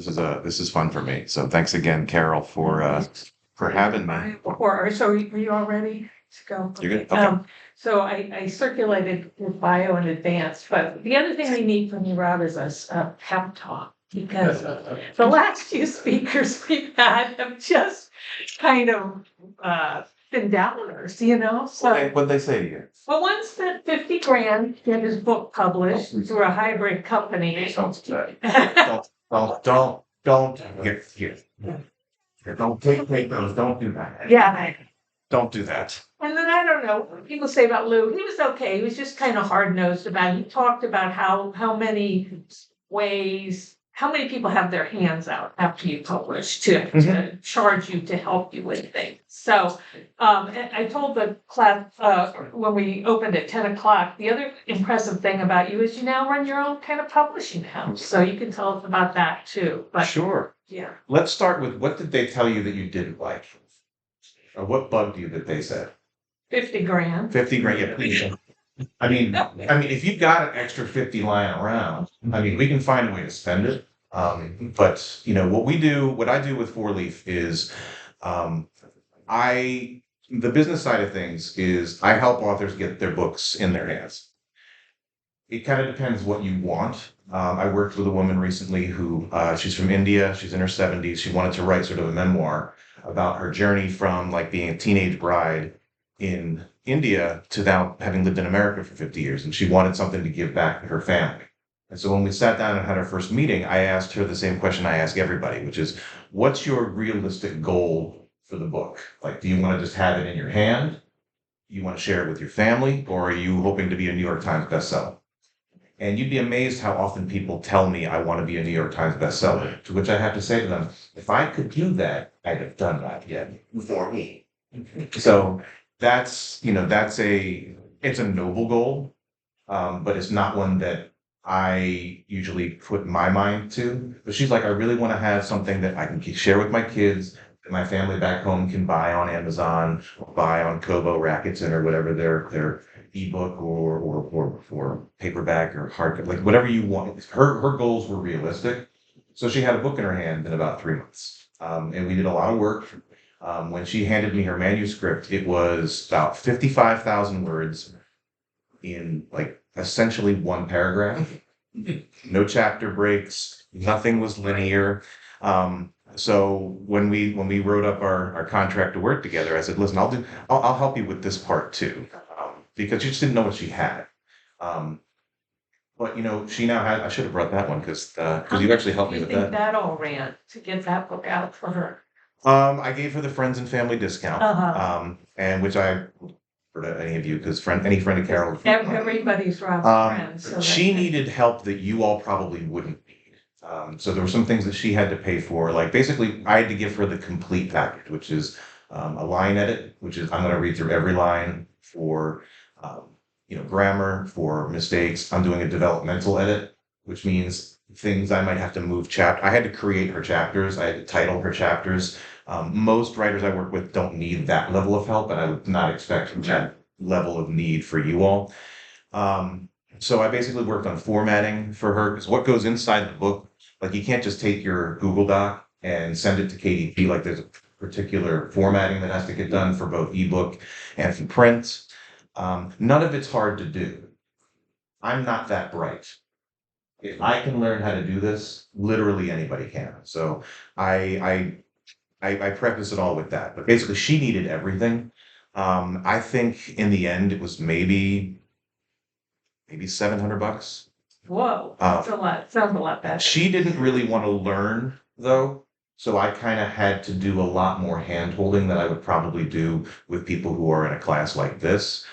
This is fun for me. So thanks again, Carol, for having me. So are you all ready to go? You're good? Okay. So I circulated your bio in advance, but the other thing we need from you, Rob, is a pep talk. Because the last few speakers we've had have just kind of been downers, so. What'd they say to you? Well, one spent 50 grand to get his book published through a hybrid company. Don't here. Don't take those. Don't do that. Yeah. Don't do that. And then I don't know what people say about Lou. He was okay. He was just kind of hard nosed about it. He talked about how many ways, how many people have their hands out after you publish to charge you to help you with things. So and I told the class when we opened at 10 o'clock, the other impressive thing about you is you now run your own kind of publishing house. So you can tell us about that too. But Sure. yeah. Let's start with what did they tell you that you didn't like? Or what bugged you that they said? 50 grand. 50 grand, yeah, please. I mean, if you've got an extra 50 lying around, we can find a way to spend it. But what I do with Four Leaf is, the business side of things is I help authors get their books in their hands. It kind of depends what you want. I worked with a woman recently who, she's from India, she's in her 70s. She wanted to write sort of a memoir about her journey from like being a teenage bride in India to now having lived in America for 50 years. And she wanted something to give back to her family. And so when we sat down and had our first meeting, I asked her the same question I ask everybody, which is, what's your realistic goal for the book? Like, do you want to just have it in your hand? You want to share it with your family? Or are you hoping to be a New York Times bestseller? And you'd be amazed how often people tell me I want to be a New York Times bestseller, to which I have to say to them, if I could do that, I'd have done that yet for me. So it's a noble goal, but it's not one that I usually put my mind to. But she's like, I really want to have something that I can share with my kids, that my family back home can buy on Amazon, or buy on Kobo, Rakuten, or whatever their ebook or paperback or hard, like whatever you want. Her goals were realistic. So she had a book in her hand in about 3 months. And we did a lot of work. When she handed me her manuscript, it was about 55,000 words in like essentially one paragraph. No chapter breaks, nothing was linear. So when we wrote up our contract to work together, I said, listen, I'll help you with this part too. Because she just didn't know what she had. But she now has, I should have brought that one because you actually helped me with that. How do you think that all ran to get that book out for her? I gave her the friends and family discount, and which I for any of you because any friend of Carol. Everybody's Rob's friend. So she needed help that you all probably wouldn't need. So there were some things that she had to pay for. Like basically, I had to give her the complete package, which is a line edit, which is I'm going to read through every line for grammar, for mistakes. I'm doing a developmental edit, which means things I might have to move I had to create her chapters. I had to title her chapters. Most writers I work with don't need that level of help, and I would not expect that level of need for you all. So I basically worked on formatting for her, because what goes inside the book, like you can't just take your Google Doc and send it to KDP. Like there's a particular formatting that has to get done for both ebook and for print. None of it's hard to do. I'm not that bright. If I can learn how to do this, literally anybody can. So I preface it all with that. But basically, she needed everything. I think in the end, it was maybe $700. Whoa, that's a lot. Sounds a lot better. She didn't really want to learn though. So I kind of had to do a lot more hand holding than I would probably do with people who are in a class like this.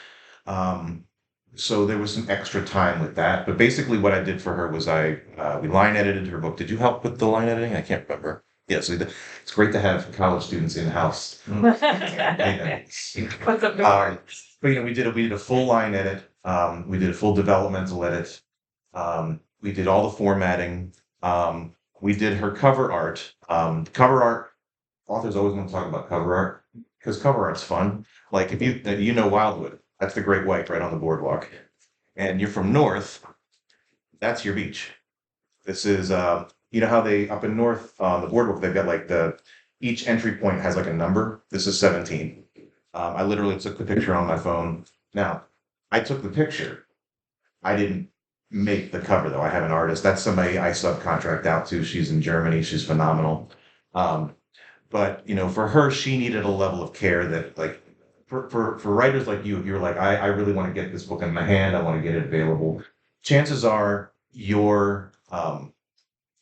So there was some extra time with that. But basically what I did for her was we line edited her book. Did you help with the line editing? I can't remember. Yeah, so it's great to have college students in-house. What's up, but we did a full line edit. We did a full developmental edit. We did all the formatting. We did her cover art. Cover art, authors always want to talk about cover art because cover art's fun. Like if you know Wildwood, that's the Great White right on the boardwalk. And you're from North, that's your beach. This is You know how they up in north on the boardwalk they've got like each entry point has like a number. This is 17. I literally took the picture on my phone. Now, I took the picture. I didn't make the cover though. I have an artist. That's somebody I subcontract out to. She's in Germany. She's phenomenal. Um, but for her, she needed a level of care that like for writers like you, if you're like, I really want to get this book in my hand, I want to get it available. Chances are your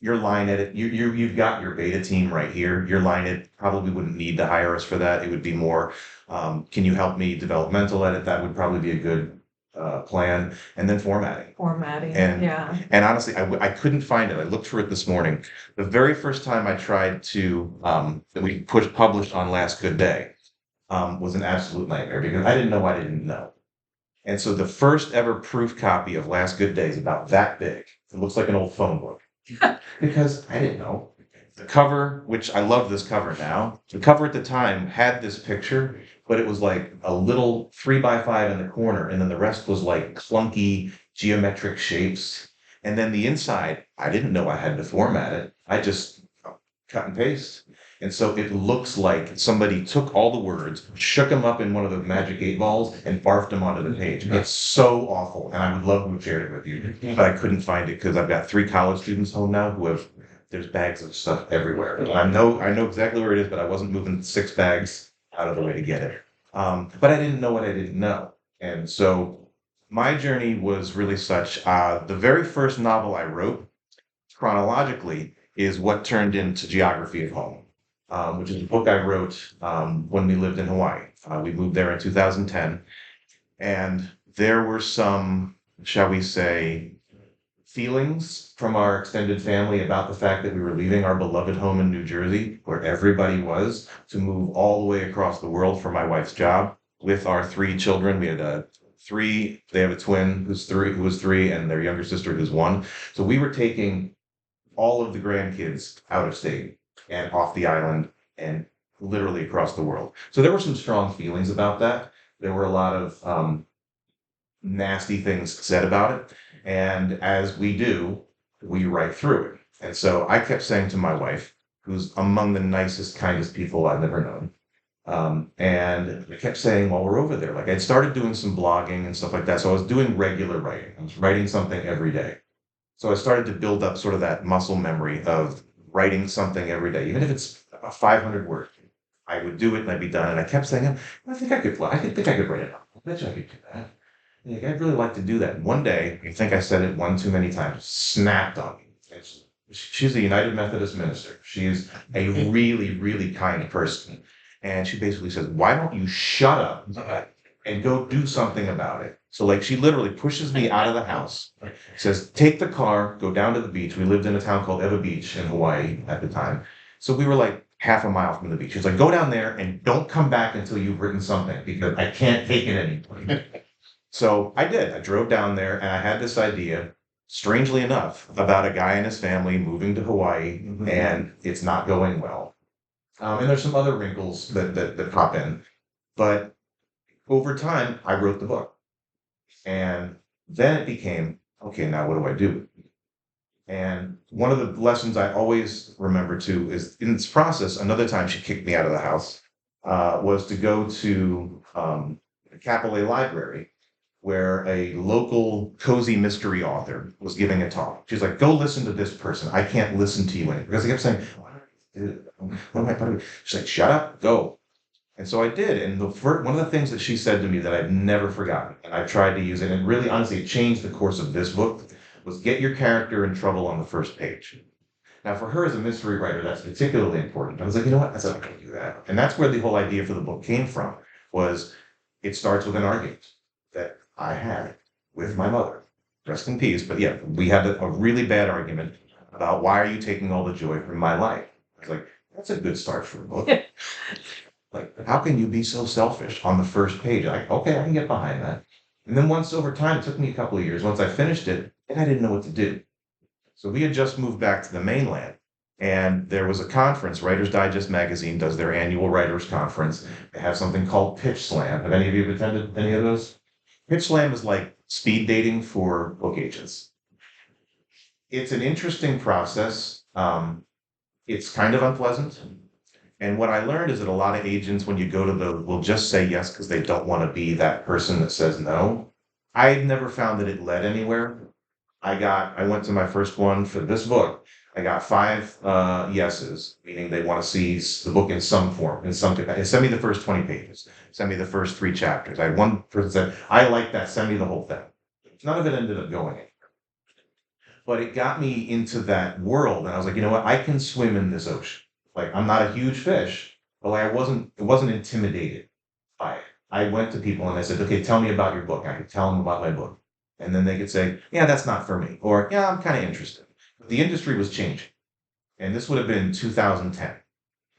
line edit, you've got your beta team right here. Your line edit probably wouldn't need to hire us for that. It would be more, can you help me developmental edit? That would probably be a good plan. And then formatting. Formatting, And yeah. and honestly, I couldn't find it. I looked for it this morning. The very first time I tried to that we published on Last Good Day was an absolute nightmare because I didn't know I didn't know. And so the first ever proof copy of Last Good Day is about that big. It looks like an old phone book because I didn't know. The cover, which I love this cover now, the cover at the time had this picture, but it was like a little 3x5 in the corner, and then the rest was like clunky geometric shapes. And then the inside, I didn't know I had to format it. I just cut and paste. And so it looks like somebody took all the words, shook them up in one of the magic 8 balls, and barfed them onto the page. It's so awful, and I would love to have shared it with you, but I couldn't find it because I've got 3 college students home now who have there's bags of stuff everywhere. And I know exactly where it is, but I wasn't moving 6 bags out of the way to get it. But I didn't know what I didn't know, and so my journey was really such. The very first novel I wrote, chronologically, is what turned into Geography of Home, which is a book I wrote when we lived in Hawaii. We moved there in 2010, and there were some, shall we say, feelings from our extended family about the fact that we were leaving our beloved home in New Jersey, where everybody was, to move all the way across the world for my wife's job with our 3 children. We had 3. They have a twin who was 3, and their younger sister who's 1. So we were taking all of the grandkids out of state and off the island and literally across the world. So there were some strong feelings about that. There were a lot of nasty things said about it. And as we do, we write through it. And so I kept saying to my wife, who's among the nicest, kindest people I've ever known, and I kept saying while we're over there, like I'd started doing some blogging and stuff like that. So I was doing regular writing. I was writing something every day. So I started to build up sort of that muscle memory of writing something every day, even if it's a 500 word. I would do it and I'd be done. And I kept saying, I think I could write it up. I bet you I could do that. Like, I'd really like to do that. And one day, I think I said it one too many times, snapped on me. She's a United Methodist minister. She is a really, really kind person. And she basically says, why don't you shut up and go do something about it? So like she literally pushes me out of the house, says, take the car, go down to the beach. We lived in a town called Ewa Beach in Hawaii at the time. So we were like half a mile from the beach. She's like, go down there and don't come back until you've written something because I can't take it anymore. So I did. I drove down there and I had this idea, strangely enough, about a guy and his family moving to Hawaii, and it's not going well. And there's some other wrinkles that pop in. But over time, I wrote the book. And then it became, okay, now what do I do? And one of the lessons I always remember too is in this process, another time she kicked me out of the house, was to go to the Capilay Library, where a local cozy mystery author was giving a talk. She's like, go listen to this person. I can't listen to you anymore. Because I kept saying, what am I doing? She's like, shut up, go. And so I did. And one of the things that she said to me that I've never forgotten, and I tried to use it, and really honestly it changed the course of this book, was get your character in trouble on the first page. Now for her as a mystery writer, that's particularly important. I was like, you know what? I said, I can do that. And that's where the whole idea for the book came from, was it starts with an argument that I had with my mother. Rest in peace. But yeah, we had a really bad argument about why are you taking all the joy from my life? I was like, that's a good start for a book. Like, how can you be so selfish on the first page? Like, okay, I can get behind that. And then once over time, it took me a couple of years. Once I finished it, and I didn't know what to do. So we had just moved back to the mainland. And there was a conference, Writer's Digest magazine does their annual writers conference. They have something called Pitch Slam. Have any of you attended any of those? Pitch Slam is like speed dating for book agents. It's an interesting process. It's kind of unpleasant. And what I learned is that a lot of agents, when you go to will just say yes because they don't want to be that person that says no. I never found that it led anywhere. I went to my first one for this book. I got 5 yeses, meaning they want to see the book in some form, in some capacity. Send me the first 20 pages. Send me the first 3 chapters. I had one person said, I like that. Send me the whole thing. None of it ended up going anywhere. But it got me into that world. And I was like, you know what? I can swim in this ocean. Like, I'm not a huge fish, but like it wasn't intimidated by it. I went to people and I said, okay, tell me about your book. I could tell them about my book. And then they could say, yeah, that's not for me. Or, yeah, I'm kind of interested. But the industry was changing. And this would have been 2010.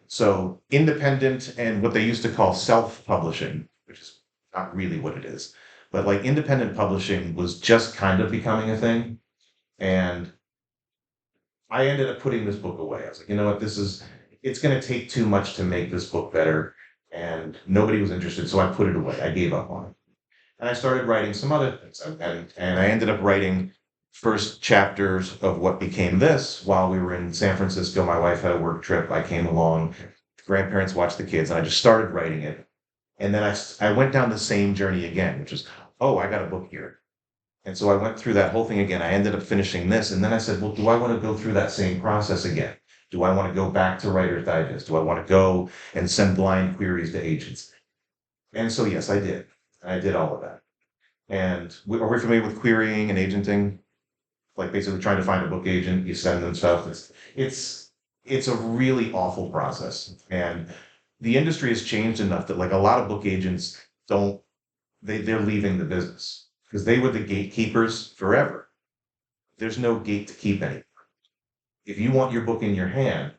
So independent and what they used to call self-publishing, which is not really what it is, but like independent publishing was just kind of becoming a thing. And I ended up putting this book away. I was like, you know what, it's going to take too much to make this book better. And nobody was interested. So I put it away. I gave up on it. And I started writing some other things. And I ended up writing first chapters of what became this while we were in San Francisco. My wife had a work trip. I came along. Grandparents watched the kids. And I just started writing it. And then I went down the same journey again, which is, oh, I got a book here. And so I went through that whole thing again. I ended up finishing this. And then I said, well, do I want to go through that same process again? Do I want to go back to Writer's Digest? Do I want to go and send blind queries to agents? And so, yes, I did. I did all of that. And are we familiar with querying and agenting? Like basically trying to find a book agent, you send them stuff. It's a really awful process. And the industry has changed enough that like a lot of book agents they're leaving the business because they were the gatekeepers forever. There's no gate to keep anymore. If you want your book in your hand,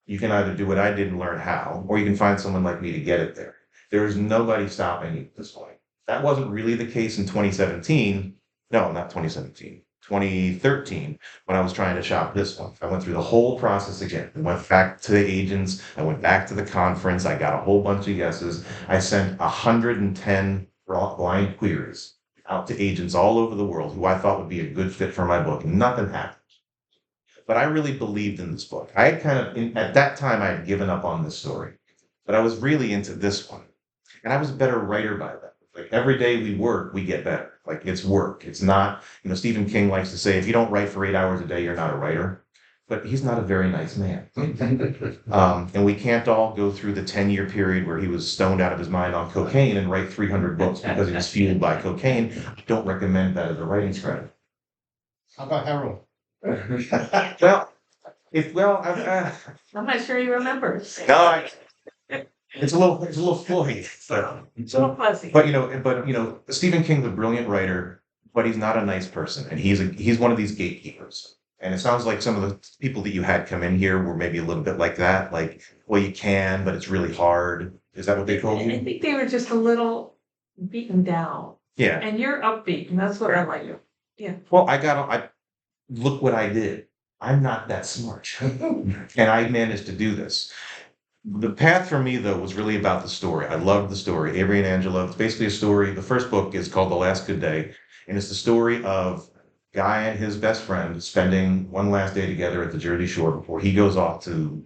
you can either do what I did and learn how, or you can find someone like me to get it there. There is nobody stopping you at this point. That wasn't really the case in 2017. No, not 2017. 2013, when I was trying to shop this one. I went through the whole process again. I went back to the agents. I went back to the conference. I got a whole bunch of yeses. I sent 110 blind queries out to agents all over the world who I thought would be a good fit for my book. Nothing happened. But I really believed in this book. I had at that time, I had given up on this story, but I was really into this one. And I was a better writer by then. Like every day we work, we get better. Like it's work. It's not, Stephen King likes to say, if you don't write for 8 hours a day, you're not a writer. But he's not a very nice man. And we can't all go through the 10-year period where he was stoned out of his mind on cocaine and write 300 books because he was fueled by cocaine. I don't recommend that as a writing strategy. How about heroin? Well, I'm not sure he remembers. no, it's a little floy. It's a little fuzzy. But Stephen King's a brilliant writer, but he's not a nice person, and he's one of these gatekeepers. And it sounds like some of the people that you had come in here were maybe a little bit like that. Like, well, you can, but it's really hard. Is that what they told you? I think they were just a little beaten down. Yeah. And you're upbeat, and that's what I like. Yeah. Well, I look what I did. I'm not that smart, and I managed to do this. The path for me, though, was really about the story. I loved the story. Avery and Angela, it's basically a story. The first book is called The Last Good Day, and it's the story of a guy and his best friend spending one last day together at the Jersey Shore before he goes off to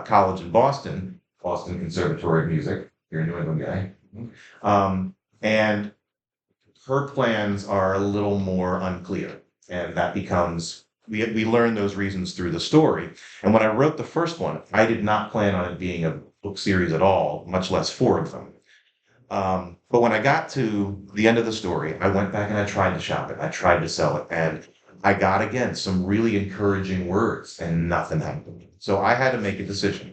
college in Boston Conservatory of Music. You're a New England guy. And her plans are a little more unclear, and that becomes we learn those reasons through the story. And when I wrote the first one, I did not plan on it being a book series at all, much less 4 of them. But when I got to the end of the story, I went back and I tried to shop it. I tried to sell it. And I got, again, some really encouraging words and nothing happened. So I had to make a decision.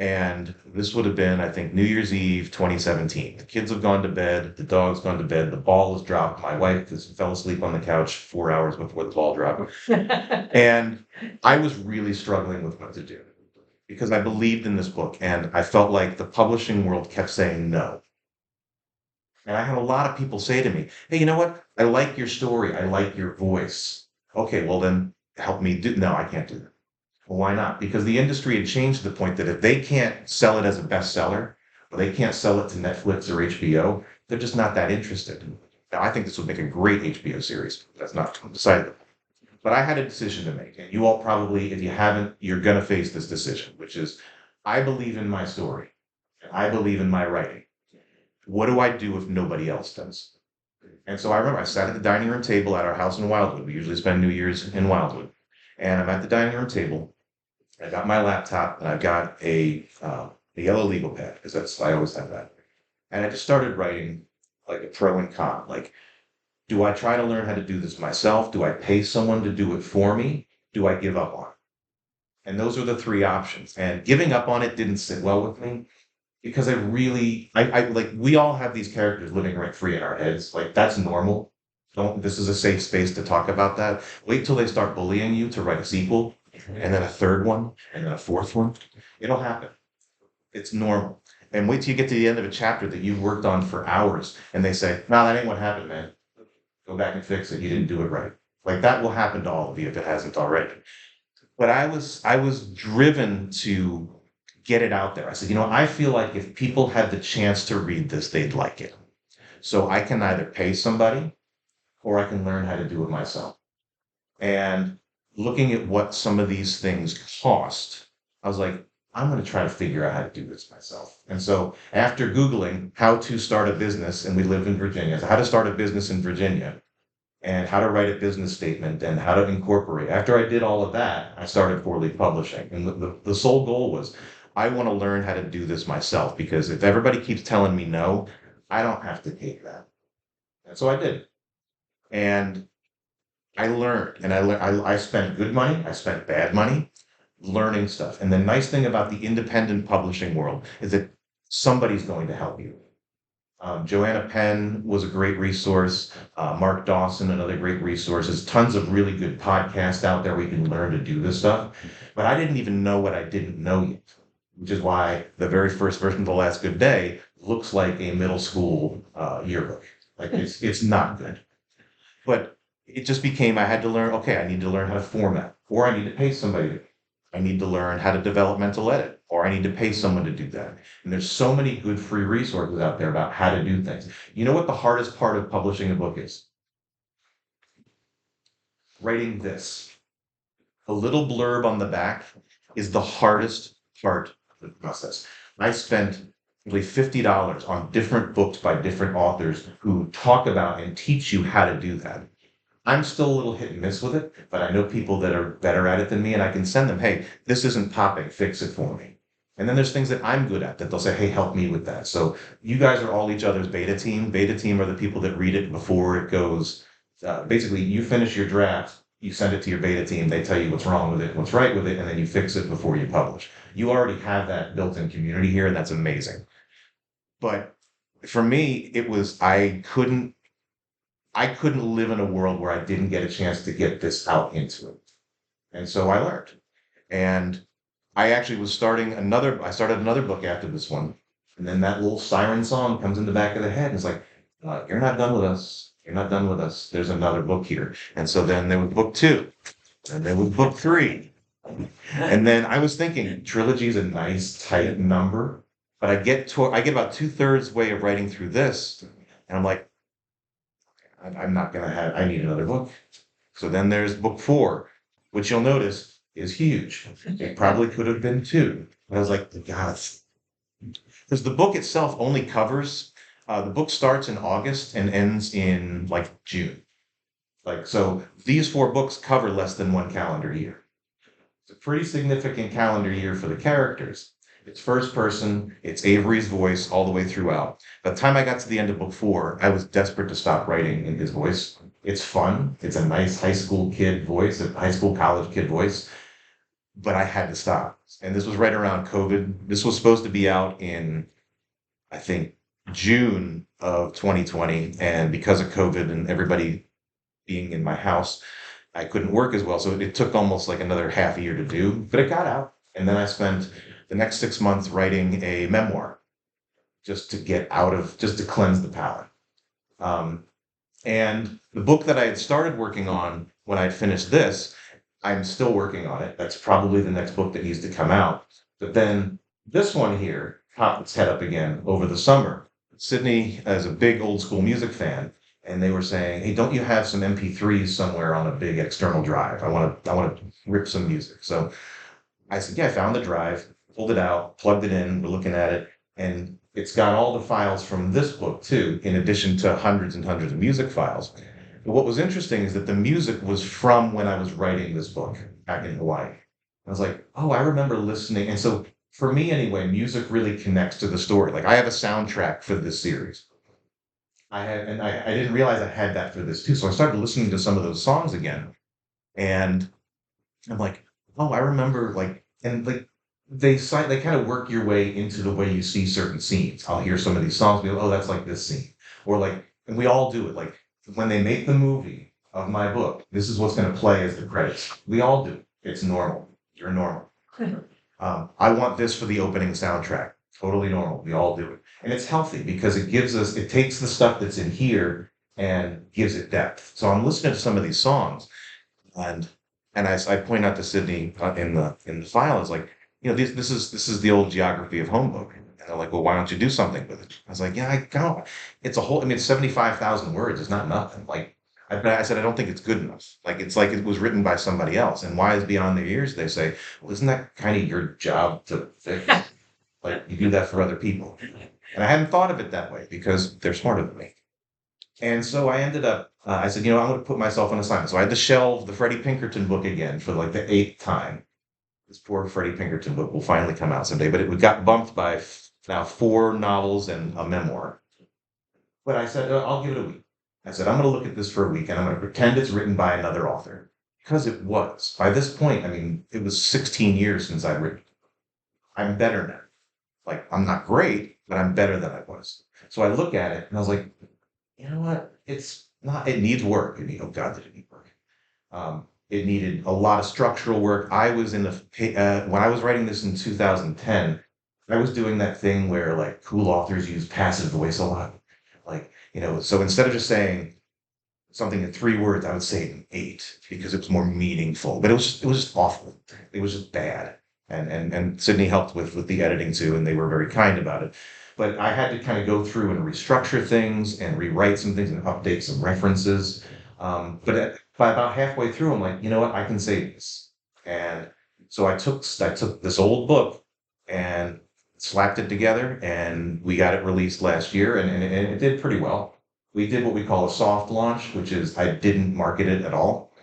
And this would have been, I think, New Year's Eve, 2017. The kids have gone to bed. The dog's gone to bed. The ball is dropped. My wife fell asleep on the couch 4 hours before the ball dropped. And I was really struggling with what to do because I believed in this book. And I felt like the publishing world kept saying no. And I had a lot of people say to me, hey, you know what? I like your story. I like your voice. Okay, well then help me do. No, I can't do that. Well, why not? Because the industry had changed to the point that if they can't sell it as a bestseller, or they can't sell it to Netflix or HBO, they're just not that interested. Now, I think this would make a great HBO series. That's not decided. But I had a decision to make, and you all probably, if you haven't, you're going to face this decision, which is I believe in my story, and I believe in my writing. What do I do if nobody else does? And so I remember I sat at the dining room table at our house in Wildwood. We usually spend New Year's in Wildwood. And I'm at the dining room table. I got my laptop and I've got a yellow legal pad because I always have that. And I just started writing like a pro and con. Like, do I try to learn how to do this myself? Do I pay someone to do it for me? Do I give up on it? And those are the three options. And giving up on it didn't sit well with me because I like, we all have these characters living rent free in our heads. Like, that's normal. This is a safe space to talk about that. Wait till they start bullying you to write a sequel and then a third one and then a fourth one. It'll happen. It's normal. And wait till you get to the end of a chapter that you've worked on for hours and they say, no, that ain't what happened, man. Go back and fix it. You didn't do it right. Like, that will happen to all of you if it hasn't already. But I was driven to get it out there. I said, I feel like if people had the chance to read this, they'd like it. So I can either pay somebody or I can learn how to do it myself. And looking at what some of these things cost, I was like, I'm going to try to figure out how to do this myself. And so after Googling how to start a business, and we live in Virginia, so how to start a business in Virginia and how to write a business statement and how to incorporate. After I did all of that, I started 4-Leaf Publishing. And the sole goal was I want to learn how to do this myself, because if everybody keeps telling me no, I don't have to take that. And so I did. And I learned, and I spent good money, I spent bad money learning stuff. And the nice thing about the independent publishing world is that somebody's going to help you. Joanna Penn was a great resource. Mark Dawson, another great resource. There's tons of really good podcasts out there where you can learn to do this stuff. But I didn't even know what I didn't know yet, which is why the very first version of The Last Good Day looks like a middle school yearbook. Like, it's not good. But it just became, I had to learn, okay, I need to learn how to format, or I need to pay somebody. I need to learn how to developmental edit, or I need to pay someone to do that. And there's so many good free resources out there about how to do things. You know what the hardest part of publishing a book is? Writing this. A little blurb on the back is the hardest part of the process. I spent nearly $50 on different books by different authors who talk about and teach you how to do that. I'm still a little hit and miss with it, but I know people that are better at it than me, and I can send them, hey, this isn't popping, fix it for me. And then there's things that I'm good at that they'll say, hey, help me with that. So you guys are all each other's beta team. Beta team are the people that read it before it goes. Basically, you finish your draft, you send it to your beta team, they tell you what's wrong with it, what's right with it, and then you fix it before you publish. You already have that built-in community here, and that's amazing. But for me, it was, I couldn't live in a world where I didn't get a chance to get this out into it. And so I learned. And I actually I started another book after this one. And then that little siren song comes in the back of the head and it's like, you're not done with us. You're not done with us. There's another book here. And so then there was book 2. And then was book 3. And then I was thinking, trilogy is a nice tight number. But I get about 2/3 way of writing through this. And I'm like, I need another book. So then there's book 4, which you'll notice is huge. It probably could have been 2. But I was like, God, because the book itself only covers, the book starts in August and ends in like June. Like, so these 4 books cover less than 1 calendar year. It's a pretty significant calendar year for the characters. It's first person, it's Avery's voice all the way throughout. By the time I got to the end of book 4, I was desperate to stop writing in his voice. It's fun. It's a nice high school kid voice, a high school college kid voice. But I had to stop. And this was right around COVID. This was supposed to be out in, I think, June of 2020. And because of COVID and everybody being in my house, I couldn't work as well. So it took almost like another half a year to do, but it got out. And then I spent the next 6 months writing a memoir just to cleanse the palate. And the book that I had started working on when I'd finished this, I'm still working on it. That's probably the next book that needs to come out. But then this one here popped its head up again over the summer. Sydney is a big old school music fan. and they were saying, "Hey, don't you have some MP3s somewhere on a big external drive? I want to rip some music." So I said, "Yeah, I found the drive, pulled it out, plugged it in, we're looking at it, and it's got all the files from this book too, in addition to hundreds and hundreds of music files." But what was interesting is that the music was from when I was writing this book back in Hawaii. I was like, "Oh, I remember listening." And so for me anyway, music really connects to the story. Like I have a soundtrack for this series. I didn't realize I had that for this too. So I started listening to some of those songs again. And I'm like, oh, I remember like, and like they kind of work your way into the way you see certain scenes. I'll hear some of these songs, be like, oh, that's like this scene. Or like, and we all do it. Like when they make the movie of my book, this is what's going to play as the credits. We all do it. It's normal. You're normal. I want this for the opening soundtrack. Totally normal. We all do it. And it's healthy because it takes the stuff that's in here and gives it depth. So I'm listening to some of these songs and I point out to Sydney in the file, is like, this is the old geography of home book. And they're like, well, why don't you do something with it? I was like, yeah, I don't. It's a whole, I mean, it's 75,000 words. It's not nothing. Like, I said, I don't think it's good enough. Like, it's like it was written by somebody else. And why is beyond their ears? They say, well, isn't that kind of your job to fix? Like, you do that for other people. And I hadn't thought of it that way because they're smarter than me. And so I ended up, I said, I'm going to put myself on assignment. So I had to shelve the Freddie Pinkerton book again for like the 8th time. This poor Freddie Pinkerton book will finally come out someday, but it got bumped by now 4 novels and a memoir. But I said, I'll give it a week. I said, I'm going to look at this for a week and I'm going to pretend it's written by another author. Because it was. By this point, I mean, it was 16 years since I'd written. I'm better now. Like, I'm not great, but I'm better than I was. So I look at it and I was like, you know what? It's not, it needs work. Oh God, did it need work? It needed a lot of structural work. I was in when I was writing this in 2010, I was doing that thing where like cool authors use passive voice a lot. Like, so instead of just saying something in 3 words, I would say it in 8 because it was more meaningful. But it was just awful. It was just bad. And Sydney helped with the editing too, and they were very kind about it. But I had to kind of go through and restructure things and rewrite some things and update some references. By about halfway through, I'm like, you know what, I can say this. And so I took this old book and slapped it together, and we got it released last year, and it did pretty well. We did what we call a soft launch, which is I didn't market it at all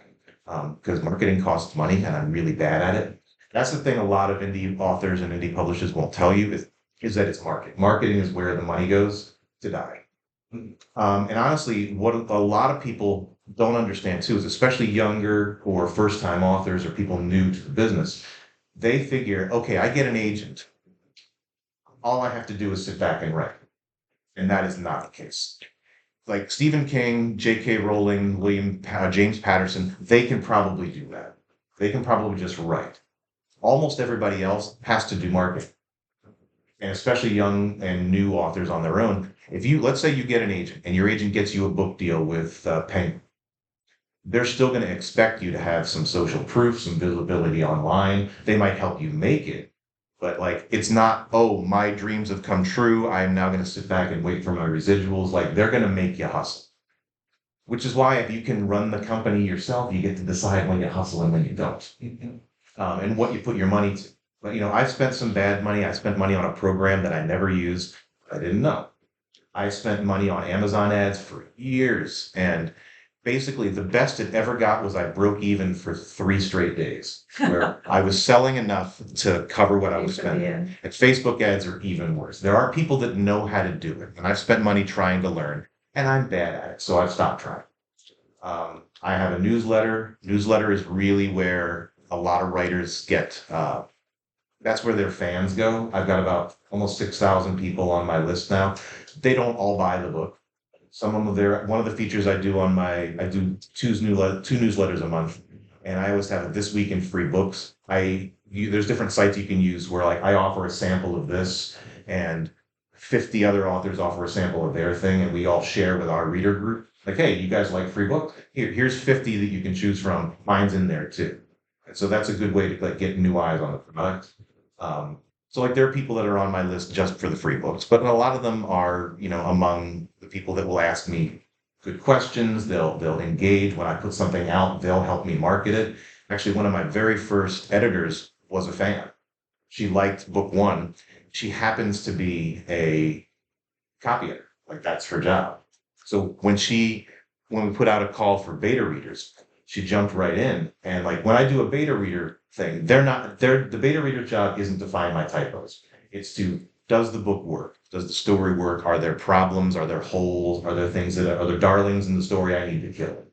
because marketing costs money, and I'm really bad at it. That's the thing a lot of indie authors and indie publishers won't tell you is that it's marketing. Marketing is where the money goes to die. And honestly, what a lot of people don't understand too is especially younger or first-time authors or people new to the business, they figure, okay, I get an agent. All I have to do is sit back and write. And that is not the case. Like Stephen King, J.K. Rowling, James Patterson, they can probably do that. They can probably just write. Almost everybody else has to do marketing. And especially young and new authors on their own. Let's say you get an agent and your agent gets you a book deal with Penguin, they're still going to expect you to have some social proof, some visibility online. They might help you make it, but like, it's not, oh, my dreams have come true. I am now going to sit back and wait for my residuals. Like, they're going to make you hustle, which is why if you can run the company yourself, you get to decide when you hustle and when you don't, and what you put your money to. But, I've spent some bad money. I spent money on a program that I never used. I didn't know. I spent money on Amazon ads for years. And basically the best it ever got was I broke even for 3 straight days where I was selling enough to cover what I was spending. And Facebook ads are even worse. There are people that know how to do it. And I've spent money trying to learn and I'm bad at it. So I've stopped trying. I have a newsletter. Newsletter is really where a lot of writers get, that's where their fans go. I've got about almost 6,000 people on my list now. They don't all buy the book. One of the features I do I do two newsletters a month, and I always have a This Week in Free Books. There's different sites you can use where like I offer a sample of this, and 50 other authors offer a sample of their thing, and we all share with our reader group. Like, hey, you guys like free books? Here's 50 that you can choose from. Mine's in there too. And so that's a good way to like get new eyes on the product. So like there are people that are on my list just for the free books, but a lot of them are, among the people that will ask me good questions. They'll engage when I put something out. They'll help me market it. Actually, one of my very first editors was a fan. She liked book one. She happens to be a copy editor. Like that's her job. So when we put out a call for beta readers, she jumped right in. And like when I do a beta reader thing, the beta reader's job isn't to find my typos. It's to, does the book work? Does the story work? Are there problems? Are there holes? Are there things are there darlings in the story I need to kill?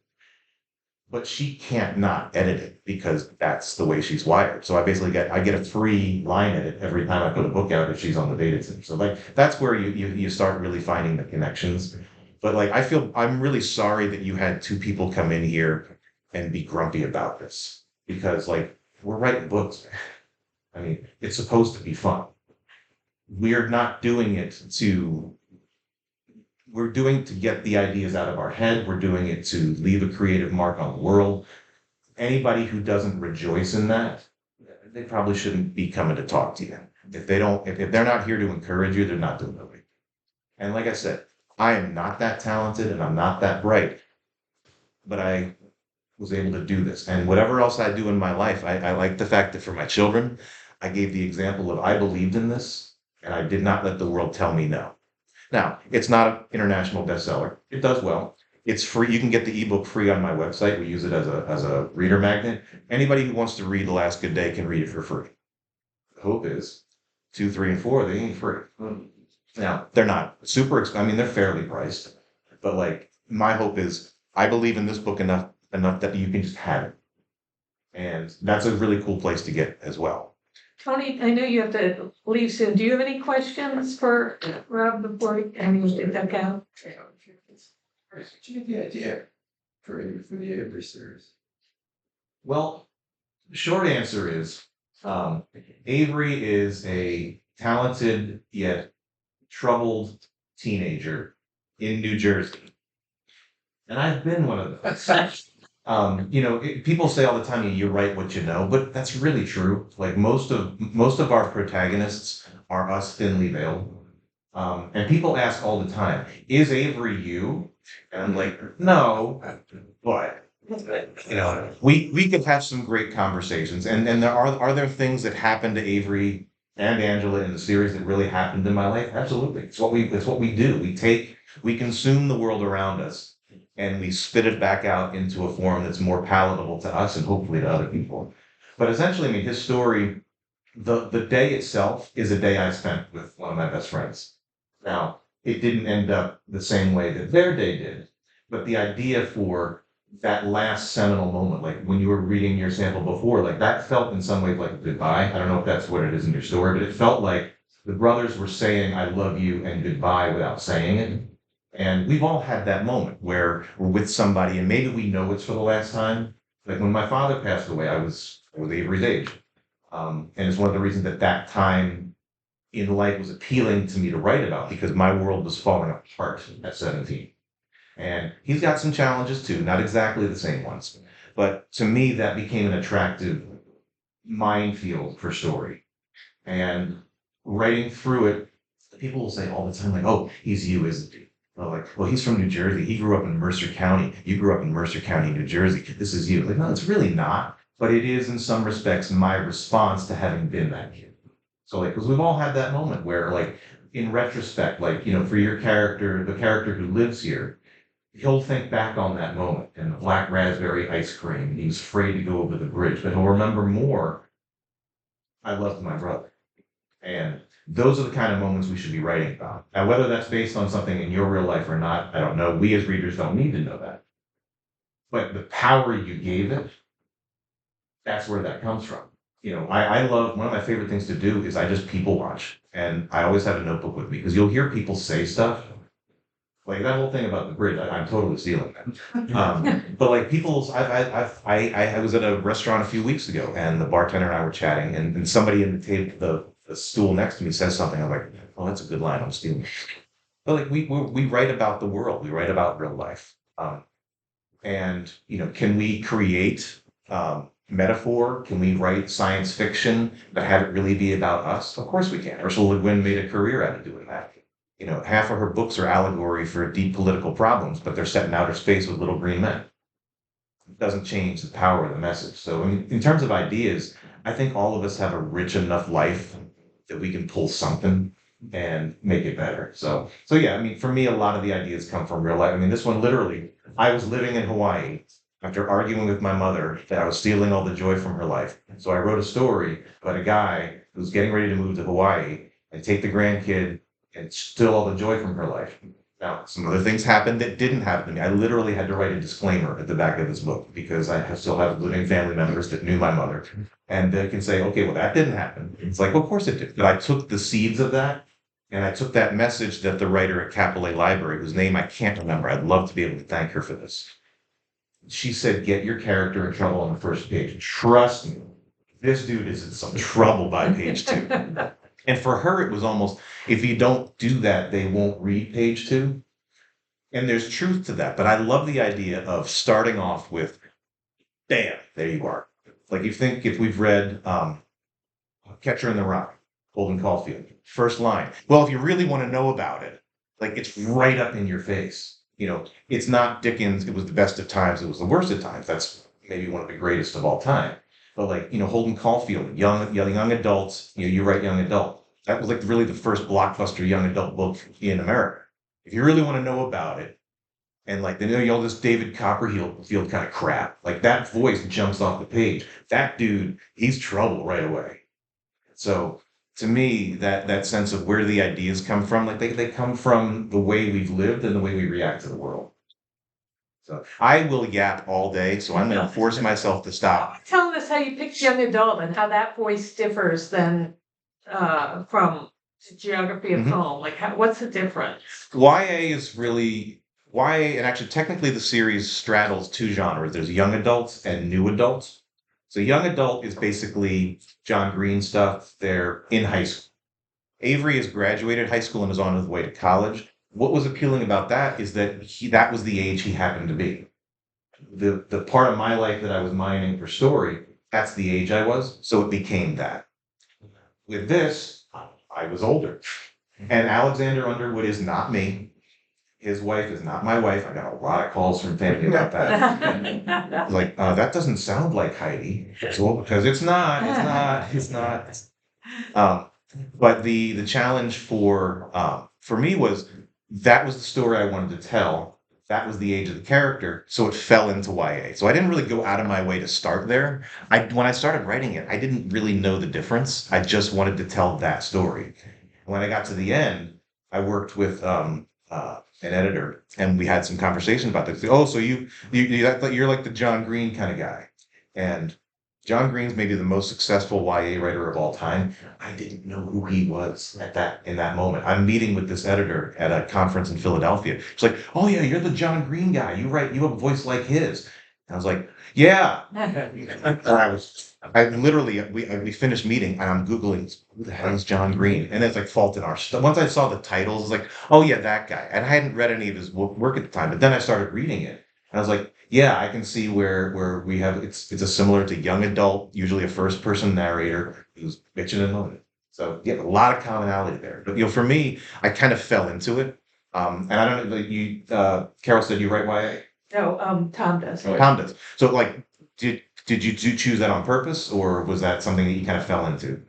But she can't not edit it because that's the way she's wired. So I get a free line edit every time I put a book out if she's on the beta team. So like that's where you start really finding the connections. But like I'm really sorry that you had two people come in here and be grumpy about this because like we're writing books. I mean, it's supposed to be fun. We're not doing it to we're doing to get the ideas out of our head. We're doing it to leave a creative mark on the world. Anybody who doesn't rejoice in that, they probably shouldn't be coming to talk to you. If they're not here to encourage you, they're not doing it right. And like I said, I am not that talented and I'm not that bright, but I was able to do this. And whatever else I do in my life, I like the fact that for my children, I gave the example of I believed in this and I did not let the world tell me no. Now, it's not an international bestseller. It does well. It's free. You can get the ebook free on my website. We use it as a reader magnet. Anybody who wants to read The Last Good Day can read it for free. The hope is 2, 3, and 4, they ain't free. Now, they're not super I mean, they're fairly priced. But like my hope is I believe in this book enough that you can just have it. And that's a really cool place to get as well. Tony, I know you have to leave soon. Do you have any questions for Rob before we duck out? What's the idea for the Avery series? Well, the short answer is Avery is a talented yet troubled teenager in New Jersey. And I've been one of those. People say all the time, you write what you know, but that's really true. Like most of our protagonists are us thinly veiled. And people ask all the time, is Avery you? And I'm like, no, but we could have some great conversations. And are there things that happen to Avery and Angela in the series that really happened in my life? Absolutely. It's what we do. We consume the world around us and we spit it back out into a form that's more palatable to us and hopefully to other people. But essentially, I mean, his story, the day itself is a day I spent with one of my best friends. Now, it didn't end up the same way that their day did, but the idea for that last seminal moment, like when you were reading your sample before, like that felt in some ways like a goodbye. I don't know if that's what it is in your story, but it felt like the brothers were saying, I love you and goodbye without saying it. And we've all had that moment where we're with somebody and maybe we know it's for the last time. Like when my father passed away, I was Avery's age. And it's one of the reasons that time in life was appealing to me to write about because my world was falling apart at 17. And he's got some challenges too, not exactly the same ones. But to me, that became an attractive minefield for story. And writing through it, people will say all the time, like, oh, he's you, isn't he? Like, well, he's from New Jersey. He grew up in Mercer County. You grew up in Mercer County, New Jersey. This is you. Like, no, it's really not. But it is, in some respects, my response to having been that kid. So, like, because we've all had that moment where, like, in retrospect, like, for your character, the character who lives here, he'll think back on that moment and the black raspberry ice cream. He was afraid to go over the bridge, but he'll remember more. I loved my brother. And those are the kind of moments we should be writing about. Now, whether that's based on something in your real life or not, I don't know. We as readers don't need to know that. But the power you gave it, that's where that comes from. I love, one of my favorite things to do is I just people watch. And I always have a notebook with me because you'll hear people say stuff. Like that whole thing about the bridge, I'm totally stealing that. But like I was at a restaurant a few weeks ago and the bartender and I were chatting and somebody in the table, the stool next to me says something. I'm like, oh, that's a good line. I'm stealing. But like we write about the world. We write about real life. And can we create metaphor? Can we write science fiction but have it really be about us? Of course we can. Ursula Le Guin made a career out of doing that. half of her books are allegory for deep political problems, but they're set in outer space with little green men. It doesn't change the power of the message. So in terms of ideas, I think all of us have a rich enough life that we can pull something and make it better. So yeah, I mean, for me, a lot of the ideas come from real life. I mean, this one literally, I was living in Hawaii after arguing with my mother that I was stealing all the joy from her life. So I wrote a story about a guy who's getting ready to move to Hawaii and take the grandkid and steal all the joy from her life. Now, some other things happened that didn't happen to me. I literally had to write a disclaimer at the back of this book because still have living family members that knew my mother. And they can say, okay, well, that didn't happen. It's like, well, of course it did. But I took the seeds of that and I took that message that the writer at Capillay Library, whose name I can't remember, I'd love to be able to thank her for this. She said, get your character in trouble on the first page. Trust me, this dude is in some trouble by page 2. And for her, it was almost, if you don't do that, they won't read page 2. And there's truth to that. But I love the idea of starting off with, damn, there you are. Like you think if we've read Catcher in the Rye, Holden Caulfield, first line. Well, if you really want to know about it, like it's right up in your face. It's not Dickens, it was the best of times, it was the worst of times. That's maybe one of the greatest of all time. But like, Holden Caulfield, young adults, you write young adult. That was like really the first blockbuster young adult book in America. If you really want to know about it, and like all this David Copperfield kind of crap, like that voice jumps off the page. That dude, he's trouble right away. So to me, that sense of where the ideas come from, like they come from the way we've lived and the way we react to the world. So I will yap all day, so I'm going to force myself to stop. Tell us how you picked young adult and how that voice differs than from geography of home. Like, what's the difference? YA is really YA, and actually, technically, the series straddles 2 genres. There's young adults and new adults. So young adult is basically John Green stuff. They're in high school. Avery has graduated high school and is on his way to college. What was appealing about that is that that was the age he happened to be. The part of my life that I was mining for story, that's the age I was, so it became that. With this, I was older. And Alexander Underwood is not me. His wife is not my wife. I got a lot of calls from family about that. Like, that doesn't sound like Heidi. So, because it's not. But the challenge for me was, that was the story I wanted to tell. That was the age of the character, so it fell into YA. So I didn't really go out of my way to start there. When I started writing it, I didn't really know the difference. I just wanted to tell that story. When I got to the end, I worked with an editor, and we had some conversations about this. Oh, so you're like the John Green kind of guy, and John Green's maybe the most successful YA writer of all time. I didn't know who he was in that moment. I'm meeting with this editor at a conference in Philadelphia. She's like, "Oh yeah, you're the John Green guy. You have a voice like his." And I was like, "Yeah." And we finished meeting, and I'm Googling, who the hell is John Green? And it's like Fault in Our Stars. Once I saw the titles, it's like, oh yeah, that guy. And I hadn't read any of his work at the time, but then I started reading it. And I was like, yeah, I can see where we have, it's a similar to young adult, usually a first person narrator who's bitching and moaning. So yeah, a lot of commonality there. But for me, I kind of fell into it. And I don't know, Carol said you write YA? No, Tom does. Tom does. So like, did you choose that on purpose, or was that something that you kind of fell into?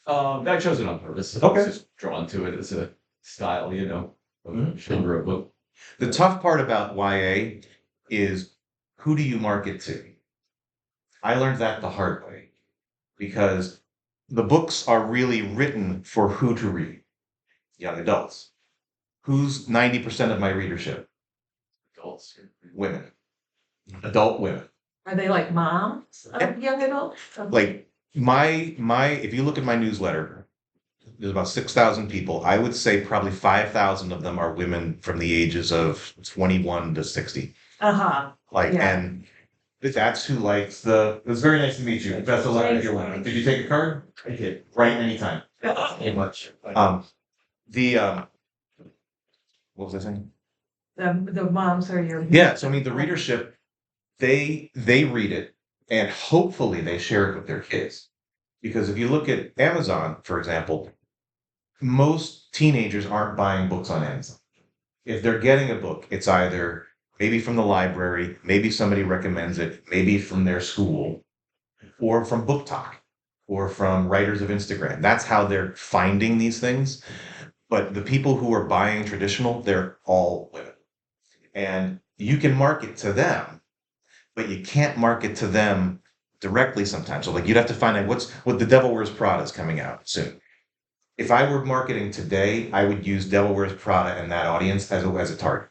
I chose it on purpose. Okay. I was just drawn to it as a style, genre of book. The tough part about YA is, who do you market to? I learned that the hard way, because the books are really written for who to read. Young adults. Who's 90% of my readership? Adults. Women. Adult women. Are they like moms of young adults? Like if you look at my newsletter, there's about 6,000 people. I would say probably 5,000 of them are women from the ages of 21 to 60. And that's who likes it was very nice to meet you. Best of luck with your one. Did you take a card? I did. Right, anytime. Very much. What was I saying? The moms are your Yeah, so I mean the readership, they read it, and hopefully they share it with their kids. Because if you look at Amazon, for example, most teenagers aren't buying books on Amazon. If they're getting a book, it's either maybe from the library, maybe somebody recommends it, maybe from their school, or from Book Talk, or from writers of Instagram. That's how they're finding these things. But the people who are buying traditional, they're all women. And you can market to them, but you can't market to them directly sometimes. So like you'd have to find out what The Devil Wears Prada is coming out soon. If I were marketing today, I would use Devil Wears Prada and that audience as a target.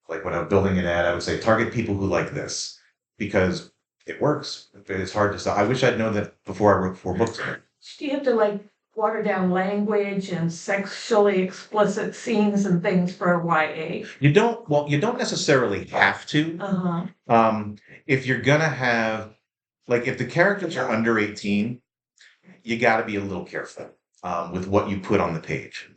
Like when I'm building an ad, I would say target people who like this because it works. It's hard to sell. I wish I'd known that before I wrote 4 books. Do you have to like water down language and sexually explicit scenes and things for YA? You don't necessarily have to. If you're gonna have, like, if the characters are under 18, you got to be a little careful with what you put on the page.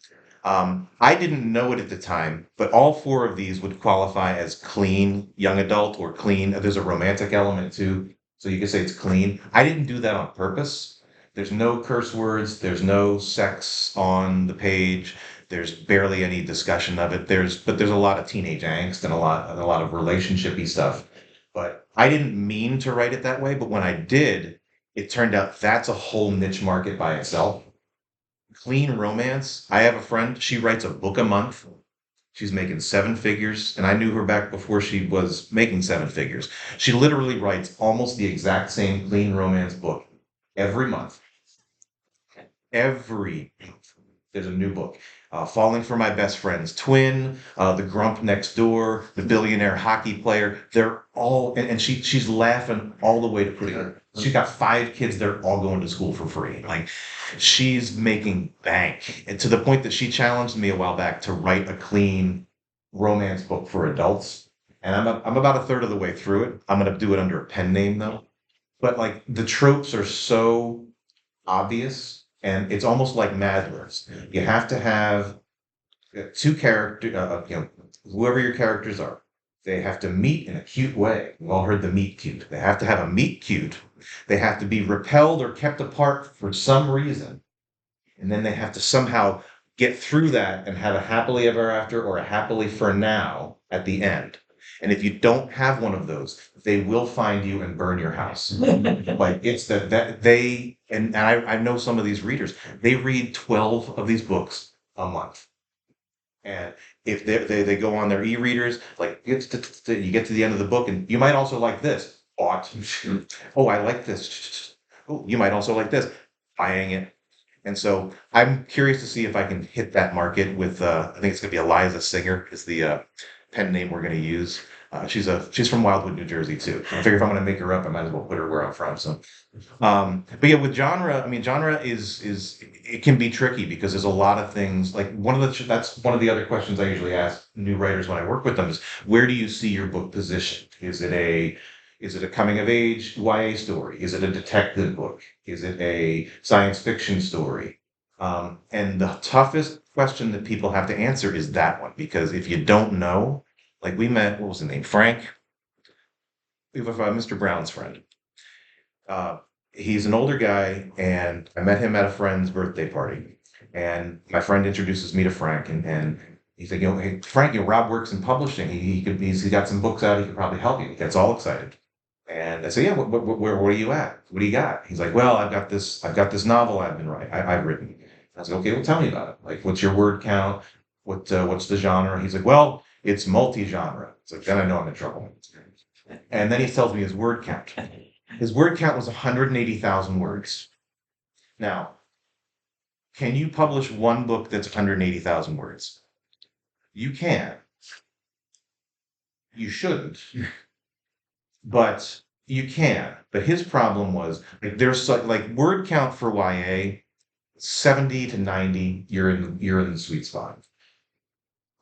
I didn't know it at the time, but all 4 of these would qualify as clean young adult or clean. There's a romantic element too, so you could say it's clean. I didn't do that on purpose. There's no curse words. There's no sex on the page. There's barely any discussion of it. But there's a lot of teenage angst and a lot of relationshipy stuff. But I didn't mean to write it that way. But when I did, it turned out that's a whole niche market by itself. Clean romance. I have a friend, she writes a book a month. She's making 7 figures, and I knew her back before she was making 7 figures. She literally writes almost the exact same clean romance book every month. Every month, there's a new book. Falling for My Best Friend's Twin, The Grump Next Door, The Billionaire Hockey Player. They're all, and she's laughing all the way to putting it. She's got 5 kids. They're all going to school for free. Like, she's making bank. And to the point that she challenged me a while back to write a clean romance book for adults. And I'm about a third of the way through it. I'm going to do it under a pen name though. But like the tropes are so obvious, and it's almost like Mad Libs. You have to have 2 characters, whoever your characters are. They have to meet in a cute way. We've all heard the meet cute. They have to have a meet cute. They have to be repelled or kept apart for some reason. And then they have to somehow get through that and have a happily ever after or a happily for now at the end. And if you don't have one of those, they will find you and burn your house. Like it's that they, and I know some of these readers, they read 12 of these books a month. And if they go on their e-readers, like you get to the end of the book, and you might also like this. Oh, I like this. Oh, you might also like this. Buying it. And so I'm curious to see if I can hit that market with, I think it's going to be Eliza Singer is the pen name we're going to use. She's from Wildwood, New Jersey too. I figure if I'm going to make her up, I might as well put her where I'm from. So, but yeah, with genre, I mean, genre is it can be tricky because there's a lot of things. Like that's one of the other questions I usually ask new writers when I work with them is where do you see your book positioned? Is it a coming of age YA story? Is it a detective book? Is it a science fiction story? And the toughest question that people have to answer is that one, because if you don't know, like we met, what was his name? Frank. We have Mr. Brown's friend. He's an older guy, and I met him at a friend's birthday party. And my friend introduces me to Frank, and he's like, hey, Frank, Rob works in publishing. He's got some books out. He could probably help you. He gets all excited. And I say, yeah, where are you at? What do you got? He's like, well, I've got this novel I've written. I was like, okay, well, tell me about it. Like, what's your word count? What's the genre? He's like, well, it's multi-genre. It's like, then I know I'm in trouble. And then he tells me his word count. His word count was 180,000 words. Now, can you publish one book that's 180,000 words? You can. You shouldn't. But you can. But his problem was like there's like word count for YA, 70 to 90, you're in the sweet spot.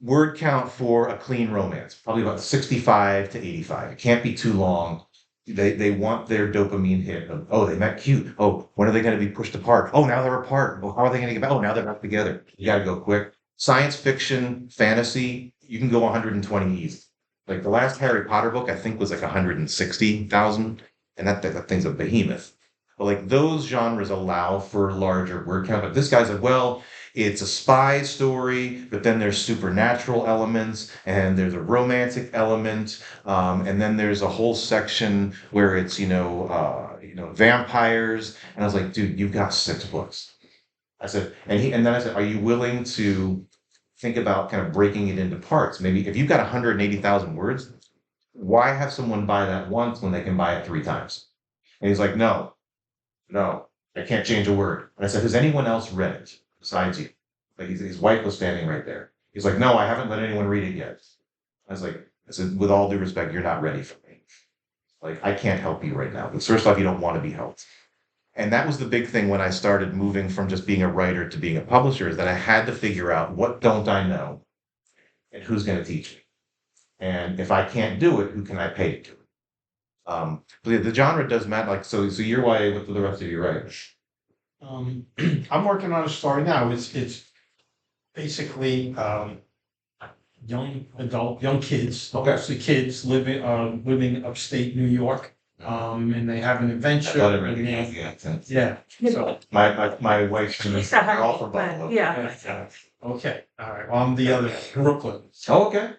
Word count for a clean romance, probably about 65 to 85. It can't be too long. They want their dopamine hit of, oh, they met cute. Oh, when are they going to be pushed apart? Oh, now they're apart. Oh, how are they going to get back? Oh, now they're back together. You got to go quick. Science fiction, fantasy, you can go 120 easy. Like the last Harry Potter book, I think was like 160,000, and that thing's a behemoth. But like those genres allow for larger word count. But this guy's like, well, it's a spy story, but then there's supernatural elements and there's a romantic element. And then there's a whole section where it's, vampires. And I was like, dude, you've got 6 books. I said, and then I said, are you willing to think about kind of breaking it into parts? Maybe if you've got 180,000 words, why have someone buy that once when they can buy it 3 times? And he's like, no, I can't change a word. And I said, has anyone else read it besides you? Like his wife was standing right there. He's like, no, I haven't let anyone read it yet. I said, with all due respect, you're not ready for me. Like, I can't help you right now. But first off, you don't want to be helped. And that was the big thing when I started moving from just being a writer to being a publisher, is that I had to figure out what don't I know and who's going to teach me. And if I can't do it, who can I pay to do it? But the genre does matter. Like, so you're YA, what do the rest of you write? I'm working on a story now. It's basically young kids, Okay. mostly kids living upstate New York. And they have an I adventure. thought it really had the accent. Yeah. So My wife's She's they're all from Buffalo. Yeah. okay. All right. Well, I'm the other Brooklyn. Oh, okay.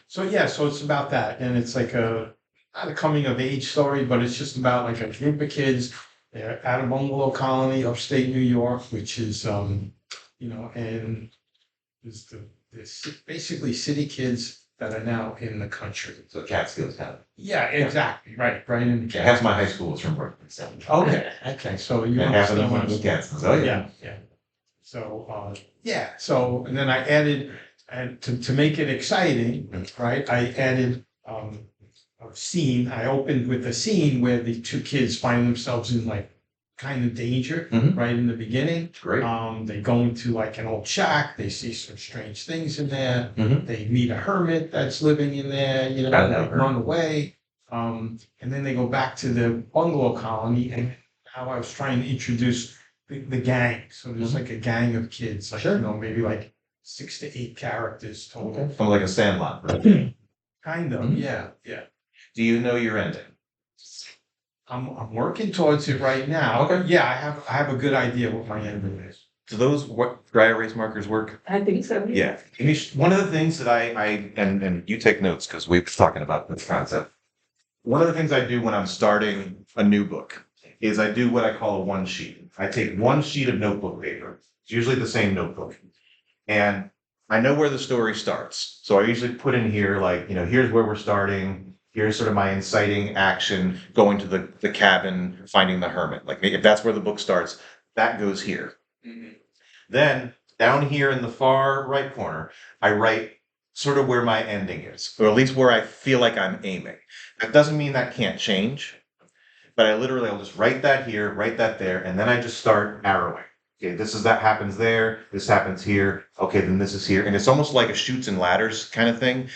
So it's about that, and it's like not a coming of age story, but it's just about like a group of kids. They're at a bungalow colony, upstate New York, which is and there's basically city kids that are now in the country. So Catskills kind of. Yeah, exactly. Right in the Half my high school was from Brooklyn. So. Okay. So you And half of them understand went what to Catskills. Oh yeah. yeah. So and then I added, and to make it exciting, right? I added a scene. I opened with a scene where the 2 kids find themselves in like kind of danger, Mhm. right in the beginning. Great. They go into like an old shack. They see some strange things in there. Mhm. They meet a hermit that's living in there. I know They her. run away. And then they go back to the bungalow colony. And now I was trying to introduce the gang. So there's like a gang of kids, like Sure. maybe like 6 to 8 characters total. From like a Sandlot. Right? Kind of, Mhm. yeah. Do you know your ending? I'm working towards it right now. Okay. Yeah, I have a good idea what my ending is. Do those dry erase markers work? I think so. Yeah. One of the things that and you take notes because we've been talking about this concept. One of the things I do when I'm starting a new book is I do what I call a 1 sheet. I take 1 sheet of notebook paper. It's usually the same notebook. And I know where the story starts. So I usually put in here, like, here's where we're starting. Here's sort of my inciting action, going to the cabin, finding the hermit. Like, if that's where the book starts, that goes here. Mm-hmm. Then down here in the far right corner, I write sort of where my ending is, or at least where I feel like I'm aiming. That doesn't mean that can't change, but I'll just write that here, write that there, and then I just start arrowing. Okay, that happens there, this happens here, okay, then this is here. And it's almost like a chutes and ladders kind of thing,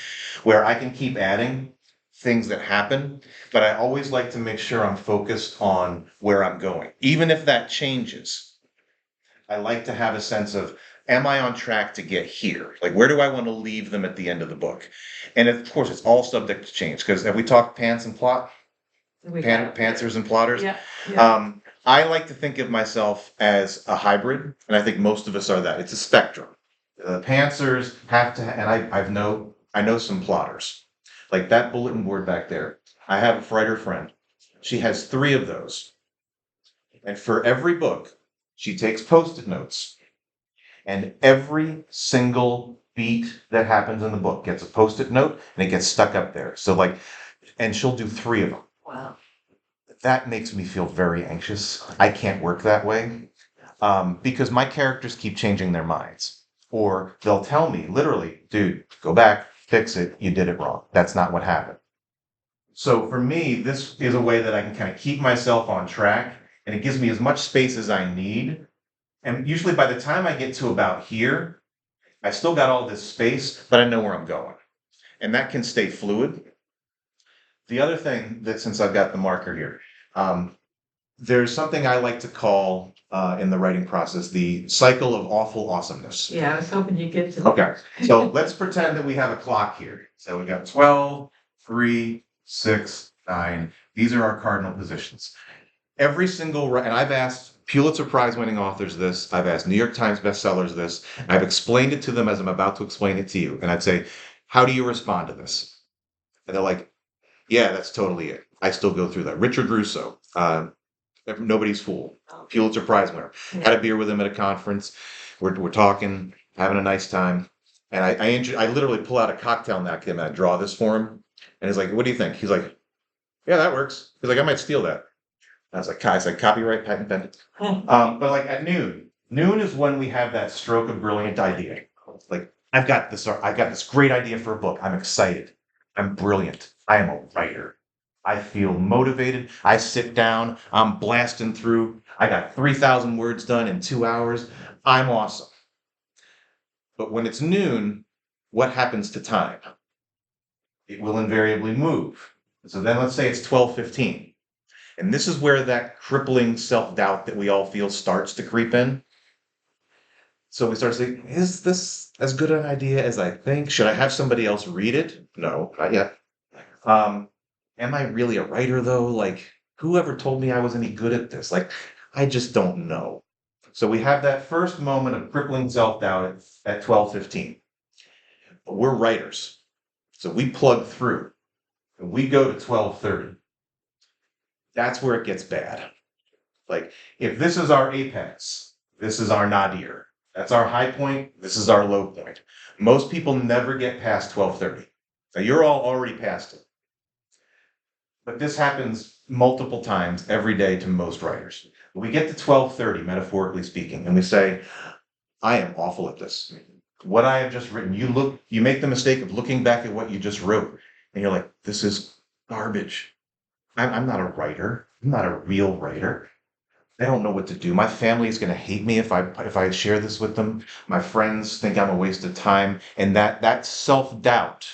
where I can keep adding things that happen, but I always like to make sure I'm focused on where I'm going. Even if that changes, I like to have a sense of, am I on track to get here? Like, where do I want to leave them at the end of the book? And of course, it's all subject to change, because have we talked pants and plot? Pantsers and plotters? Yeah. I like to think of myself as a hybrid, and I think most of us are that. It's a spectrum. The pantsers have to, and I know some plotters. Like that bulletin board back there. I have a writer friend. She has 3 of those. And for every book, she takes Post-it notes. And every single beat that happens in the book gets a Post-it note and it gets stuck up there. So and she'll do 3 of them. Wow. That makes me feel very anxious. I can't work that way because my characters keep changing their minds. Or they'll tell me, literally, dude, go back, fix it, you did it wrong. That's not what happened. So for me, this is a way that I can kind of keep myself on track, and it gives me as much space as I need. And usually by the time I get to about here, I still got all this space, but I know where I'm going. And that can stay fluid. The other thing that, since I've got the marker here, there's something I like to call in the writing process, the cycle of awful awesomeness. Yeah, I was hoping you'd get to. Okay, so let's pretend that we have a clock here. So we got 12, 3, 6, 9. These are our cardinal positions. Every single, and I've asked Pulitzer Prize winning authors this. I've asked New York Times bestsellers this. I've explained it to them as I'm about to explain it to you. And I'd say, how do you respond to this? And they're like, yeah, that's totally it. I still go through that. Richard Russo, Nobody's Fool, Pulitzer Prize winner. Had a beer with him at a conference. We're talking, having a nice time. And I literally pull out a cocktail napkin and I draw this for him. And he's like, what do you think? He's like, yeah, that works. He's like, I might steal that. I was like, copyright, patent pending. But like at noon is when we have that stroke of brilliant idea. Like, I've got this great idea for a book. I'm excited. I'm brilliant. I am a writer. I feel motivated. I sit down. I'm blasting through. I got 3,000 words done in 2 hours. I'm awesome. But when it's noon, what happens to time? It will invariably move. So then let's say it's 12:15. And this is where that crippling self-doubt that we all feel starts to creep in. So we start saying, is this as good an idea as I think? Should I have somebody else read it? No, not yet. Am I really a writer though? Like, whoever told me I was any good at this? Like, I just don't know. So we have that first moment of crippling self-doubt at 12:15. But we're writers. So we plug through and we go to 12:30. That's where it gets bad. Like, if this is our apex, this is our nadir. That's our high point. This is our low point. Most people never get past 12:30. Now, you're all already past it. But this happens multiple times every day to most writers. We get to 12:30, metaphorically speaking, and we say, I am awful at this. What I have just written, you make the mistake of looking back at what you just wrote, and you're like, this is garbage. I'm not a writer. I'm not a real writer. I don't know what to do. My family is going to hate me if I share this with them. My friends think I'm a waste of time. And that self-doubt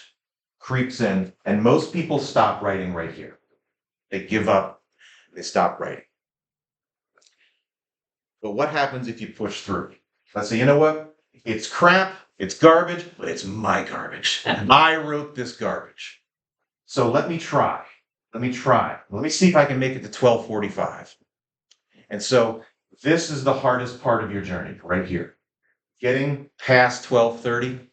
creeps in. And most people stop writing right here. They give up. They stop writing. But what happens if you push through? Let's say, you know what? It's crap. It's garbage, but it's my garbage. I wrote this garbage. So let me try. Let me see if I can make it to 12:45. And so this is the hardest part of your journey right here. Getting past 12:30,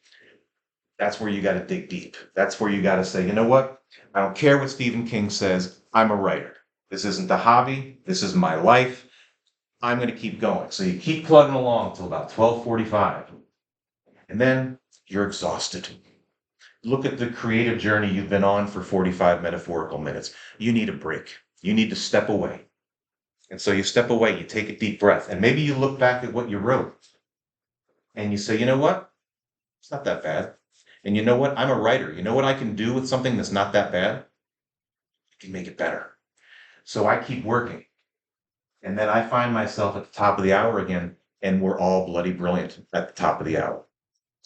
that's where you got to dig deep. That's where you got to say, you know what? I don't care what Stephen King says. I'm a writer. This isn't a hobby. This is my life. I'm going to keep going. So you keep plugging along till about 12:45. And then you're exhausted. Look at the creative journey you've been on for 45 metaphorical minutes. You need a break. You need to step away. And so you step away, you take a deep breath, and maybe you look back at what you wrote and you say, you know what? It's not that bad. And you know what? I'm a writer. You know what I can do with something that's not that bad? I can make it better. So I keep working. And then I find myself at the top of the hour again, and we're all bloody brilliant at the top of the hour.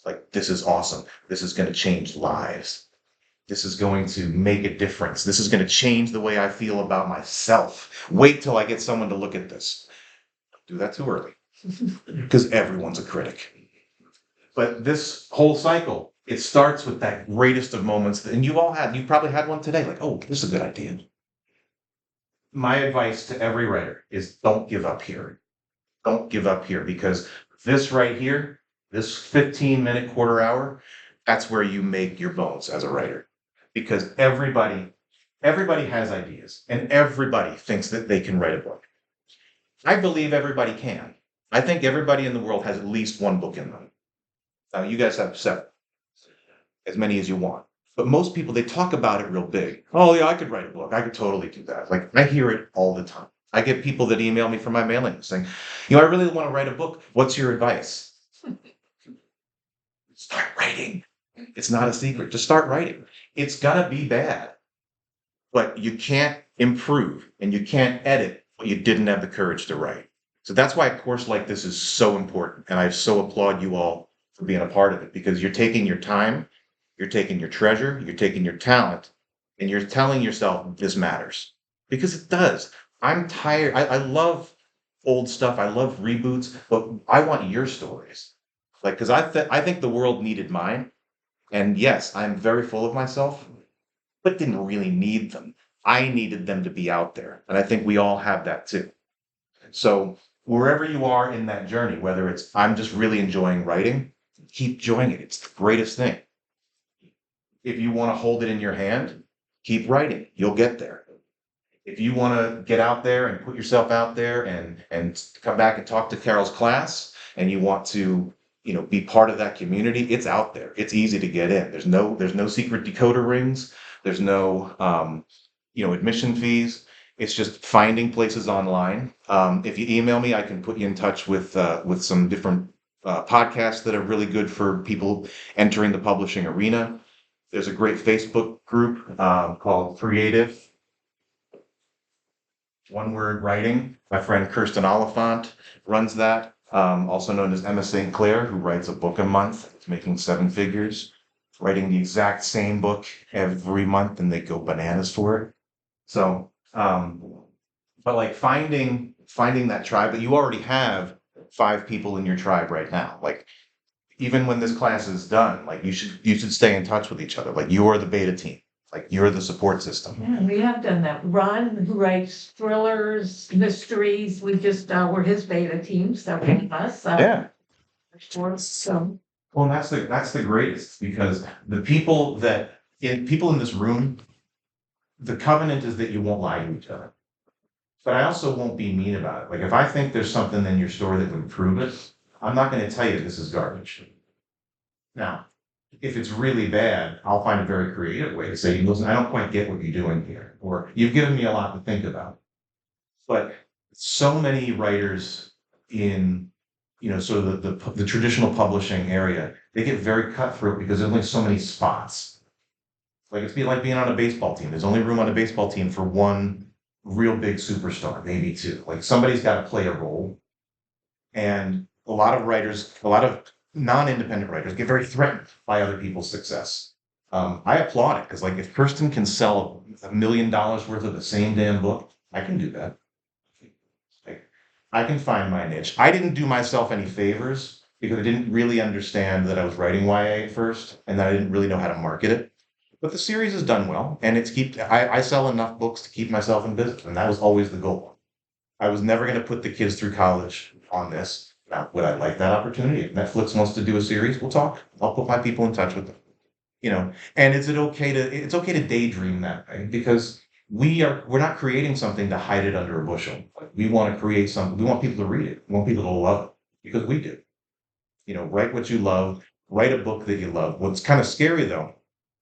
Like, this is awesome. This is going to change lives. This is going to make a difference. This is going to change the way I feel about myself. Wait till I get someone to look at this. Don't do that too early, because everyone's a critic. But this whole cycle, it starts with that greatest of moments. And you probably had one today. Like, oh, this is a good idea. My advice to every writer is don't give up here. Don't give up here, because this right here, this 15-minute quarter hour, that's where you make your bones as a writer. Because everybody has ideas, and everybody thinks that they can write a book. I believe everybody can. I think everybody in the world has at least one book in them. Now, you guys have 7, as many as you want. But most people, they talk about it real big. Oh, yeah, I could write a book. I could totally do that. Like, I hear it all the time. I get people that email me from my mailing list saying, I really want to write a book. What's your advice? Start writing. It's not a secret. Just start writing. It's gonna be bad, but you can't improve and you can't edit what you didn't have the courage to write. So that's why a course like this is so important. And I so applaud you all for being a part of it, because you're taking your time, you're taking your treasure, you're taking your talent, and you're telling yourself this matters, because it does. I'm tired. I love old stuff. I love reboots, but I want your stories. Like, because I think the world needed mine. And yes, I'm very full of myself, but didn't really need them. I needed them to be out there. And I think we all have that too. So wherever you are in that journey, whether it's I'm just really enjoying writing, keep enjoying it. It's the greatest thing. If you want to hold it in your hand, keep writing. You'll get there. If you want to get out there and put yourself out there and come back and talk to Carol's class, and you want to, be part of that community, it's out there. It's easy to get in. There's no secret decoder rings. There's no admission fees. It's just finding places online. If you email me, I can put you in touch with some different podcasts that are really good for people entering the publishing arena. There's a great Facebook group called Creative One Word Writing. My friend Kirsten Oliphant runs that, also known as Emma St. Clair, who writes a book a month. It's making 7 figures, writing the exact same book every month, and they go bananas for it. So, but like finding that tribe, but you already have 5 people in your tribe right now. Like, even when this class is done, like you should stay in touch with each other. Like, you're the beta team. Like, you're the support system. Yeah, we have done that. Ron, who writes thrillers, mysteries, we just were his beta teams, that one of us. Yeah. So Well, that's the greatest, because the people in this room, the covenant is that you won't lie to each other. But I also won't be mean about it. Like, if I think there's something in your story that would prove it, I'm not going to tell you this is garbage. Now, if it's really bad, I'll find a very creative way to say, listen, I don't quite get what you're doing here, or you've given me a lot to think about. But so many writers in, sort of the traditional publishing area, they get very cutthroat because there's only so many spots. Like, it's like being on a baseball team. There's only room on a baseball team for one real big superstar, maybe 2. Like, somebody's got to play a role. And a lot of non-independent writers get very threatened by other people's success. I applaud it, because like, if Kirsten can sell $1 million worth of the same damn book, I can do that. Like, I can find my niche. I didn't do myself any favors because I didn't really understand that I was writing YA at first, and that I didn't really know how to market it. But the series has done well, and I sell enough books to keep myself in business, and that was always the goal. I was never going to put the kids through college on this. Now, would I like that opportunity? If Netflix wants to do a series, we'll talk. I'll put my people in touch with them. And it's okay to daydream that way, because we're not creating something to hide it under a bushel. Like, we want to create something. We want people to read it. We want people to love it, because we do. Write what you love. Write a book that you love. What's kind of scary though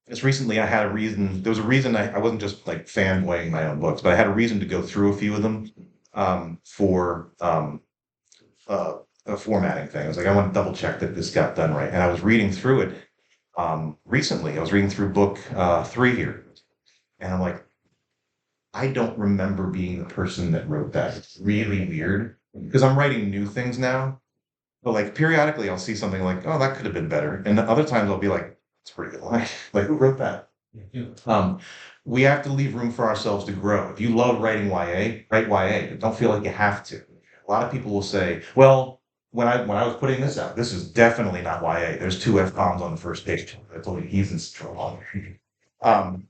is recently I had a reason. There was a reason I wasn't just like fanboying my own books, but I had a reason to go through a few of them for a formatting thing. I was like, I want to double check that this got done right. And I was reading through it recently. I was reading through book 3 here. And I'm like, I don't remember being the person that wrote that. It's really weird, because I'm writing new things now. But like, periodically I'll see something like, oh, that could have been better. And other times I'll be like, it's a pretty good line. Like, who wrote that? Yeah. We have to leave room for ourselves to grow. If you love writing YA, write YA, but don't feel like you have to. A lot of people will say, well, when I was putting this out, this is definitely not YA. There's 2 F-bombs on the first page. I told you, heathens troll.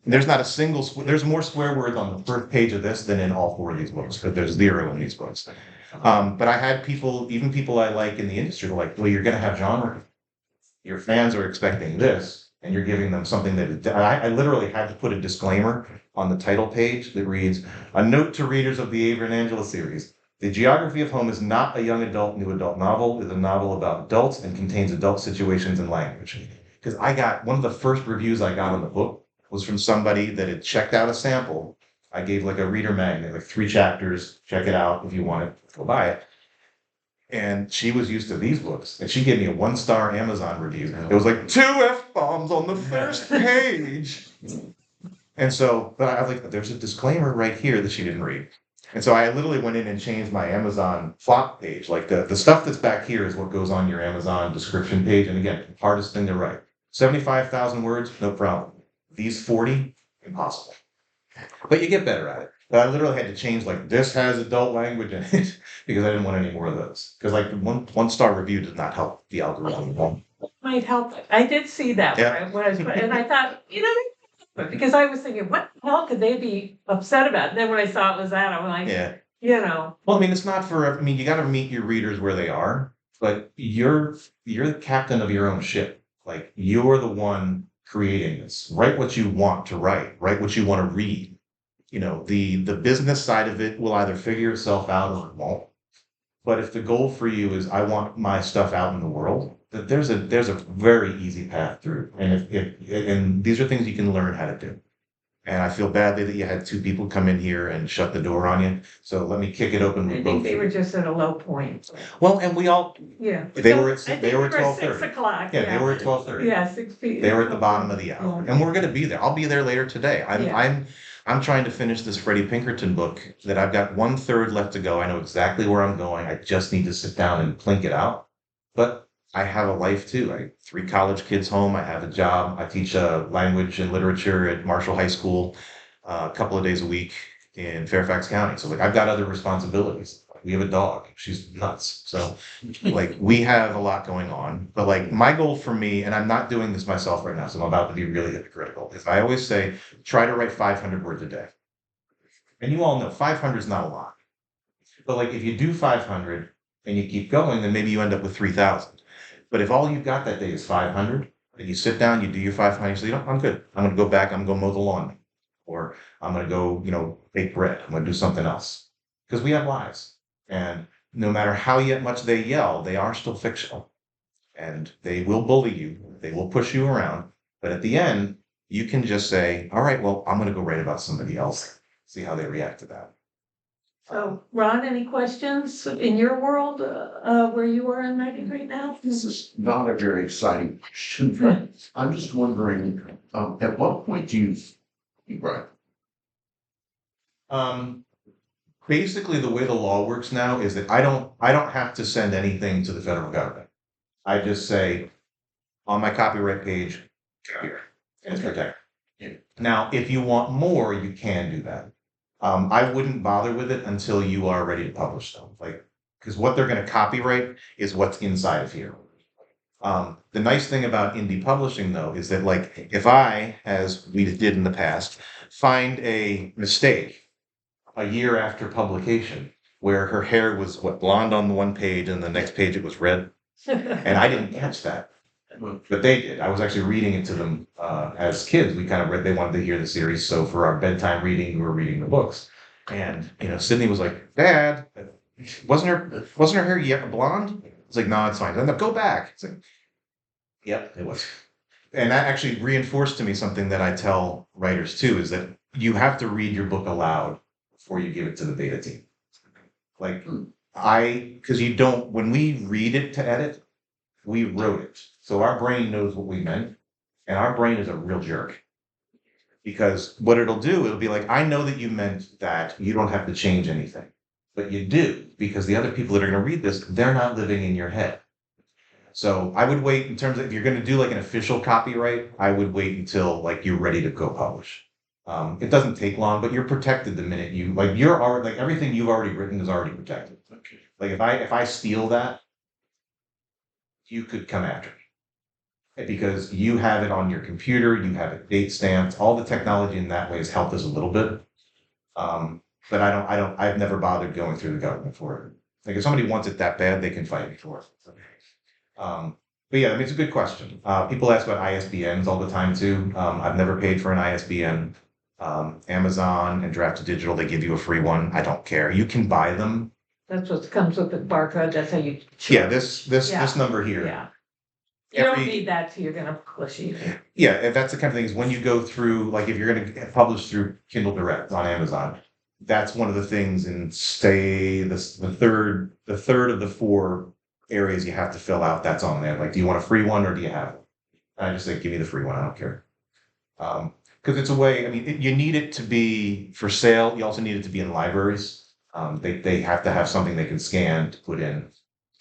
There's not a single, there's more swear words on the first page of this than in all 4 of these books, but there's 0 in these books. But I had people, even people I like in the industry, were like, well, you're going to have genre. Your fans are expecting this, and you're giving them something that I literally had to put a disclaimer on the title page that reads, a note to readers of the Avery and Angela series. The Geography of Home is not a young adult, new adult novel. It's a novel about adults and contains adult situations and language. Because one of the first reviews I got on the book was from somebody that had checked out a sample. I gave like a reader magnet, like 3 chapters, check it out if you want it, go buy it. And she was used to these books, and she gave me a 1-star Amazon review. It was like 2 F-bombs on the first page. And so, but I was like, there's a disclaimer right here that she didn't read. And so I literally went in and changed my Amazon flop page. Like, the stuff that's back here is what goes on your Amazon description page. And again, hardest thing to write. 75,000 words, no problem. These 40, impossible. But you get better at it. But I literally had to change, like, this has adult language in it, because I didn't want any more of those. Because like, one-star review does not help the algorithm. might help. I did see that Yeah. when I was, and I thought, because I was thinking, what the hell could they be upset about? And then when I saw it was that, I'm like, Yeah. you know, Well, I mean, it's not for, I mean, you gotta meet your readers where they are, but you're the captain of your own ship. Like, you're the one creating this. Write what you want to write what you want to read. You know, the business side of it will either figure itself out or it won't. But if the goal for you is I want my stuff out in the world, that there's a very easy path through. And and these are things you can learn how to do. And I feel badly that you had two people come in here and shut the door on you. So let me kick it open I with think both. they of were you. just at a low point. Well, and we all Yeah. They were at I think they were at we 12:30. 6 o'clock, Yeah, they were at 12:30. Yeah, 6 p.m. They were at the bottom of the hour, and we're going to be there. I'll be there later today. Yeah. I'm trying to finish this Freddie Pinkerton book that I've got 1/3 left to go. I know exactly where I'm going. I just need to sit down and plink it out. But I have a life too. I have 3 college kids home. I have a job. I teach language and literature at Marshall High School a couple of days a week in Fairfax County. So like I've got other responsibilities. We have a dog. She's nuts. So like we have a lot going on. But like my goal for me, and I'm not doing this myself right now, so I'm about to be really hypocritical, is I always say try to write 500 words a day. And you all know 500 is not a lot. But like if you do 500 and you keep going, then maybe you end up with 3,000. But if all you've got that day is 500, and you sit down, you do your 500, you say, you know, I'm good. I'm going to go back. I'm going to mow the lawn. Or I'm going to go, you know, bake bread. I'm going to do something else. Because we have lives. And no matter how yet much they yell, they are still fictional. And they will bully you. They will push you around. But at the end, you can just say, all right, well, I'm going to go write about somebody else. See how they react to that. So, Ron, any questions in your world where you are in writing right now? This is not a very exciting question, but I'm just wondering, at what point do you write? Basically, the way the law works now is that I don't have to send anything to the federal government. I just say on my copyright page, here, and it's protected. Yeah. Now, if you want more, you can do that. I wouldn't bother with it until you are ready to publish them. Like, because what they're going to copyright is what's inside of here. The nice thing about indie publishing, though, is that like if I, as we did in the past, find a mistake a year after publication where her hair was blonde on the one page and the next page it was red, and I didn't catch that, but they did. I was actually reading it to them as kids. We kind of read. They wanted to hear the series, so for our bedtime reading, we were reading the books. And you know, Sydney was like, "Dad, wasn't her hair yet blonde?" It's like, "No, it's fine." Then go back. It's like, "Yep, it was." And that actually reinforced to me something that I tell writers too: is that you have to read your book aloud before you give it to the beta team. Like because you don't, when we read it to edit, we wrote it. So our brain knows what we meant, and our brain is a real jerk. Because what it'll do, it'll be like, I know that you meant that you don't have to change anything, but you do, because the other people that are going to read this, they're not living in your head. So I would wait in terms of, if you're going to do like an official copyright, I would wait until like you're ready to go publish. It doesn't take long, but you're protected the minute you're already, like everything you've already written is already protected. Okay. Like if I steal that, you could come after me because you have it on your computer, you have it date stamped. All the technology in that way has helped us a little bit. But I've never bothered going through the government for it. Like if somebody wants it that bad, they can fight me for it. But yeah, I mean, it's a good question. People ask about ISBNs all the time too. I've never paid for an ISBN. Amazon and Draft Digital, they give you a free one. I don't care. You can buy them. That's what comes with the barcode, that's how you. Yeah, this Yeah. number here. Yeah. You don't Every- need that, so you're gonna push either. Yeah, if that's the kind of thing is when you go through, like if you're going to publish through Kindle Direct on Amazon, that's one of the things in the third of the 4 areas you have to fill out. That's on there. Like, do you want a free one or do you have one? And I just say, give me the free one. I don't care. Because it's a way, I mean, you need it to be for sale. You also need it to be in libraries. They have to have something they can scan to put in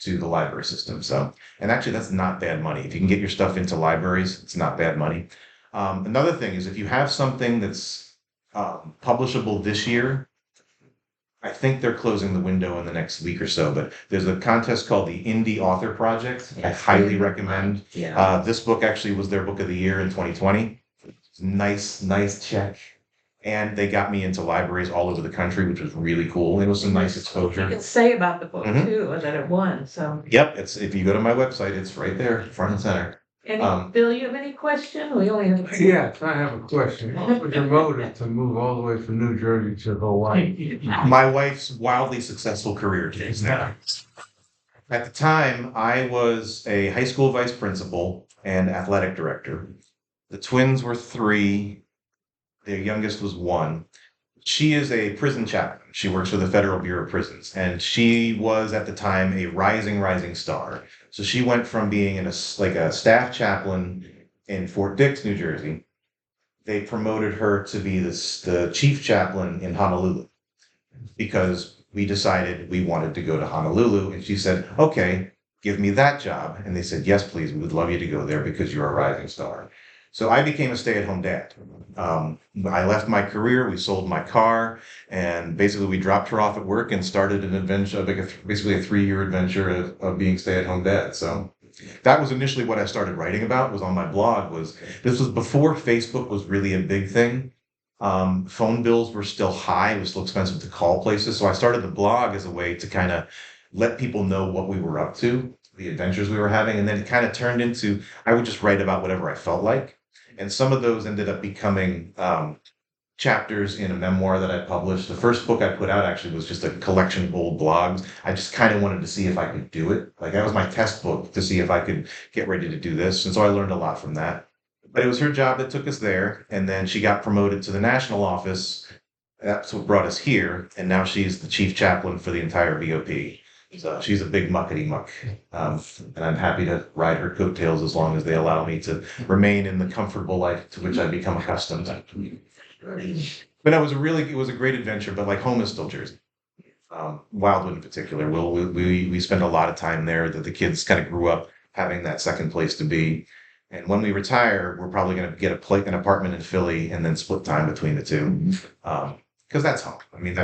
to the library system. So, and actually that's not bad money. If you can get your stuff into libraries, it's not bad money. Another thing is if you have something that's publishable this year, I think they're closing the window in the next week or so, but there's a contest called the Indie Author Project. I highly recommend. Yeah. This book actually was their book of the year in 2020. Nice check. And they got me into libraries all over the country, which was really cool. It was some nice You exposure. can say about the book Mhm. too, and that it won, so. Yep, it's if you go to my website, it's right there, front and center. Bill, you have any question? We only have. Yes, I have a question. What was your motive to move all the way from New Jersey to Hawaii? My wife's wildly successful career takes there. At the time, I was a high school vice principal and athletic director. The twins were 3. Their youngest was 1. She is a prison chaplain. She works for the Federal Bureau of Prisons, and she was at the time a rising star. So she went from being like a staff chaplain in Fort Dix, New Jersey. They promoted her to be the chief chaplain in Honolulu because we decided we wanted to go to Honolulu, and she said, "Okay, give me that job." And they said, "Yes, please. We would love you to go there because you're a rising star." So I became a stay-at-home dad. I left my career, we sold my car, and basically we dropped her off at work and started an adventure, like basically a 3-year adventure of being stay-at-home dad. So that was initially what I started writing about, was on my blog. This was before Facebook was really a big thing. Phone bills were still high, it was still expensive to call places. So I started the blog as a way to kind of let people know what we were up to, the adventures we were having, and then it kind of turned into, I would just write about whatever I felt like. And some of those ended up becoming chapters in a memoir that I published. The first book I put out actually was just a collection of old blogs. I just kind of wanted to see if I could do it. Like that was my test book to see if I could get ready to do this. And so I learned a lot from that. But it was her job that took us there. And then she got promoted to the national office. That's what brought us here. And now she's the chief chaplain for the entire VOP. So she's a big muckety muck. And I'm happy to ride her coattails as long as they allow me to remain in the comfortable life to which I've become accustomed. But it was a great adventure, but like home is still Jersey. Wildwood in particular. We spend a lot of time there, that the kids kind of grew up having that second place to be. And when we retire, we're probably going to get an apartment in Philly and then split time between the two. Because that's home. I mean,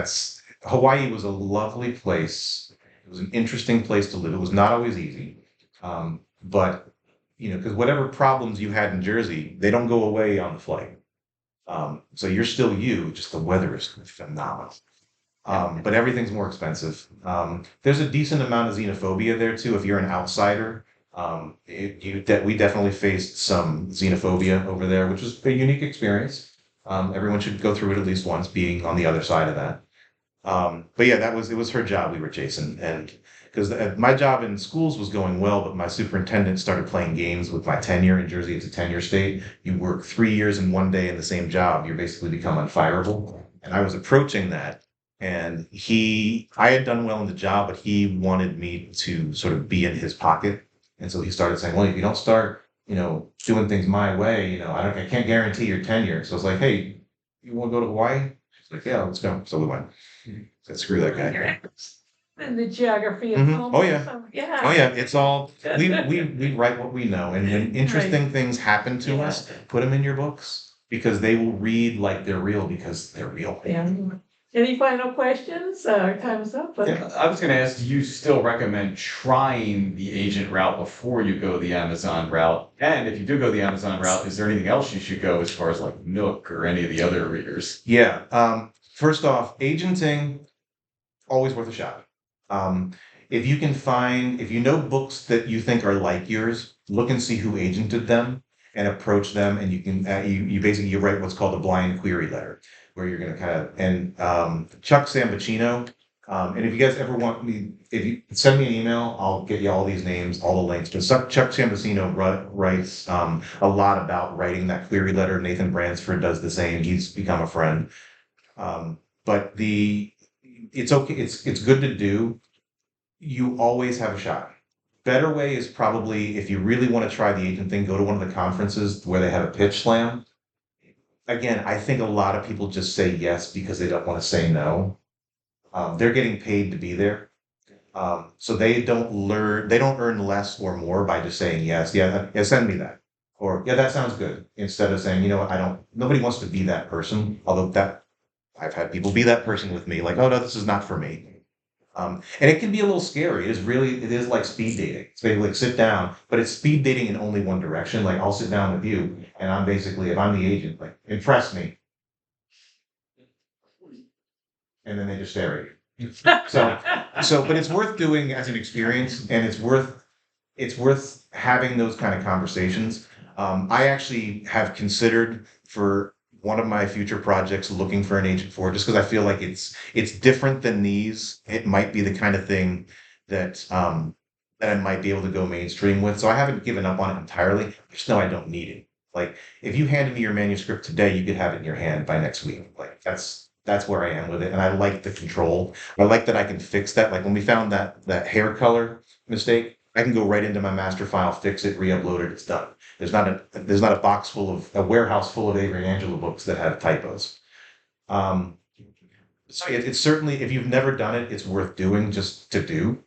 Hawaii was a lovely place. It was an interesting place to live. It was not always easy. But, because whatever problems you had in Jersey, they don't go away on the flight. So you're still you, just the weather is phenomenal. But everything's more expensive. There's a decent amount of xenophobia there too. If you're an outsider, we definitely faced some xenophobia over there, which was a unique experience. Everyone should go through it at least once, being on the other side of that. But yeah, it was her job we were chasing, and because my job in schools was going well, but my superintendent started playing games with my tenure in Jersey. It's a tenure state. You work 3 years in one day in the same job, you basically become unfireable. And I was approaching that, and I had done well in the job, but he wanted me to sort of be in his pocket. And so he started saying, "Well, if you don't start, doing things my way, I can't guarantee your tenure." So I was like, "Hey, you want to go to Hawaii?" She's like, "Yeah, let's go." So we went. Said, "Screw that guy." And the geography of Mhm. home. Oh, yeah. So, yeah. Oh yeah, it's all we write what we know, and when interesting things happen to us, put them in your books because they will read like they're real because they're real. Yeah. Any final questions? Time's up. But Yeah. I was gonna ask, do you still recommend trying the agent route before you go the Amazon route? And if you do go the Amazon route, is there anything else you should go as far as like Nook or any of the other readers? Yeah. First off, agenting always worth a shot. If you know books that you think are like yours, look and see who agented them and approach them, and you can you basically write what's called a blind query letter, where you're going to kind of Chuck Sambacino. And if you guys ever want me, if you send me an email, I'll get you all these names, all the links. But Chuck Sambacino writes a lot about writing that query letter. Nathan Bransford does the same. He's become a friend. But it's okay. It's good to do. You always have a shot. Better way is probably, if you really want to try the agent thing, go to one of the conferences where they have a pitch slam. Again, I think a lot of people just say yes because they don't want to say no. They're getting paid to be there. So they don't earn less or more by just saying yes. Yeah, send me that. Or yeah, that sounds good. Instead of saying, nobody wants to be that person. Although I've had people be that person with me, like, "Oh no, this is not for me." And it can be a little scary. It is like speed dating. It's basically like sit down, but it's speed dating in only one direction. Like I'll sit down with you, and I'm basically, if I'm the agent, like impress me. and then they just stare at you. But it's worth doing as an experience, and it's worth having those kind of conversations. I actually have considered for one of my future projects looking for an agent for it, just because I feel like it's different than these. It might be the kind of thing that that I might be able to go mainstream with. So I haven't given up on it entirely. I just know I don't need it. Like if you handed me your manuscript today, you could have it in your hand by next week. Like that's where I am with it, and I like the control. I like that I can fix that. Like when we found that hair color mistake, I can go right into my master file, fix it, re-upload it. It's done. There's not a warehouse full of Avery and Angela books that have typos. So it's certainly, if you've never done it, it's worth doing just to do.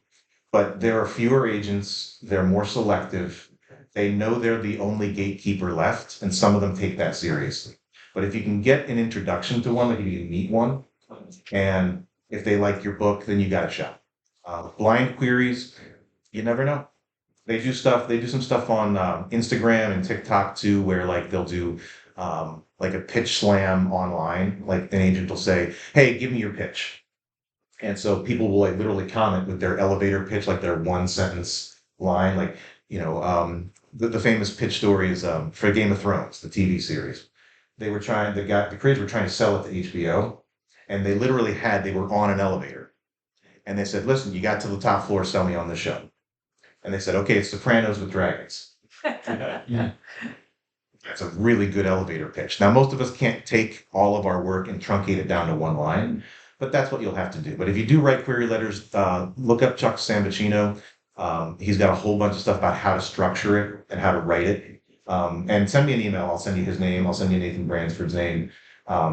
But there are fewer agents. They're more selective. They know they're the only gatekeeper left, and some of them take that seriously. But if you can get an introduction to one, like if you can meet one, and if they like your book, then you got a shot. Blind queries, you never know. They do some stuff on Instagram and TikTok too, where like they'll do like a pitch slam online. Like an agent will say, "Hey, give me your pitch," and so people will like literally comment with their elevator pitch, like their one sentence line, like the famous pitch story is for Game of Thrones, the TV series. The creators were trying to sell it to HBO, and they were on an elevator, and they said, "Listen, you got to the top floor, sell me on the show." And they said, "Okay, it's Sopranos with dragons." Yeah. That's a really good elevator pitch. Now, most of us can't take all of our work and truncate it down to one line, but that's what you'll have to do. But if you do write query letters, look up Chuck Sambacino. He's got a whole bunch of stuff about how to structure it and how to write it. And send me an email. I'll send you his name. I'll send you Nathan Bransford's name.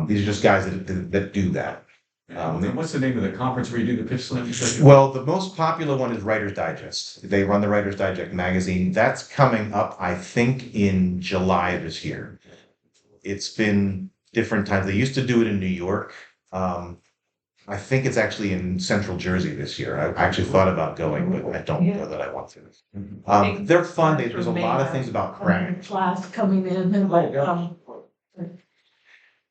These are just guys that do that. And what's the name of the conference where you do the pitch slam? Well, the most popular one is Writer's Digest. They run the Writer's Digest magazine. That's coming up, I think, in July this year. It's been different times. They used to do it in New York. I think it's actually in Central Jersey this year. I actually thought about going, but I don't know that I want to. They're fun. There's a lot of things about craft. Class coming in and like,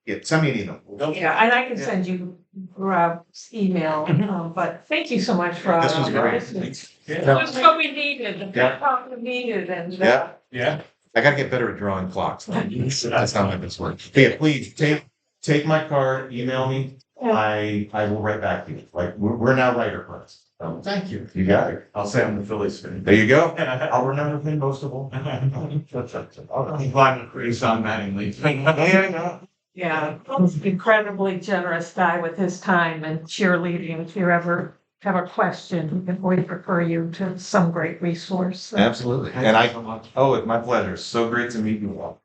Yeah, send me an email. yeah, and I can send you Rob's email, but thank you so much, Rob. This was great. This Yeah. was what we needed, the Yeah. talk we needed, and. Yeah. Yeah. I gotta get better at drawing clocks. That's not my best work. But yeah, please take my card, email me. I will write back to you. Like we're now writer friends. So, Thank you. you got it. I'll say I'm the Phillies fan. There you go. I'll remember him most of all. I'm glad to create Don Mattingly. Yeah, he's an incredibly generous guy with his time and cheerleading. If you ever have a question, we can always refer you to some great resource. So. Absolutely. And it's my pleasure. So great to meet you all.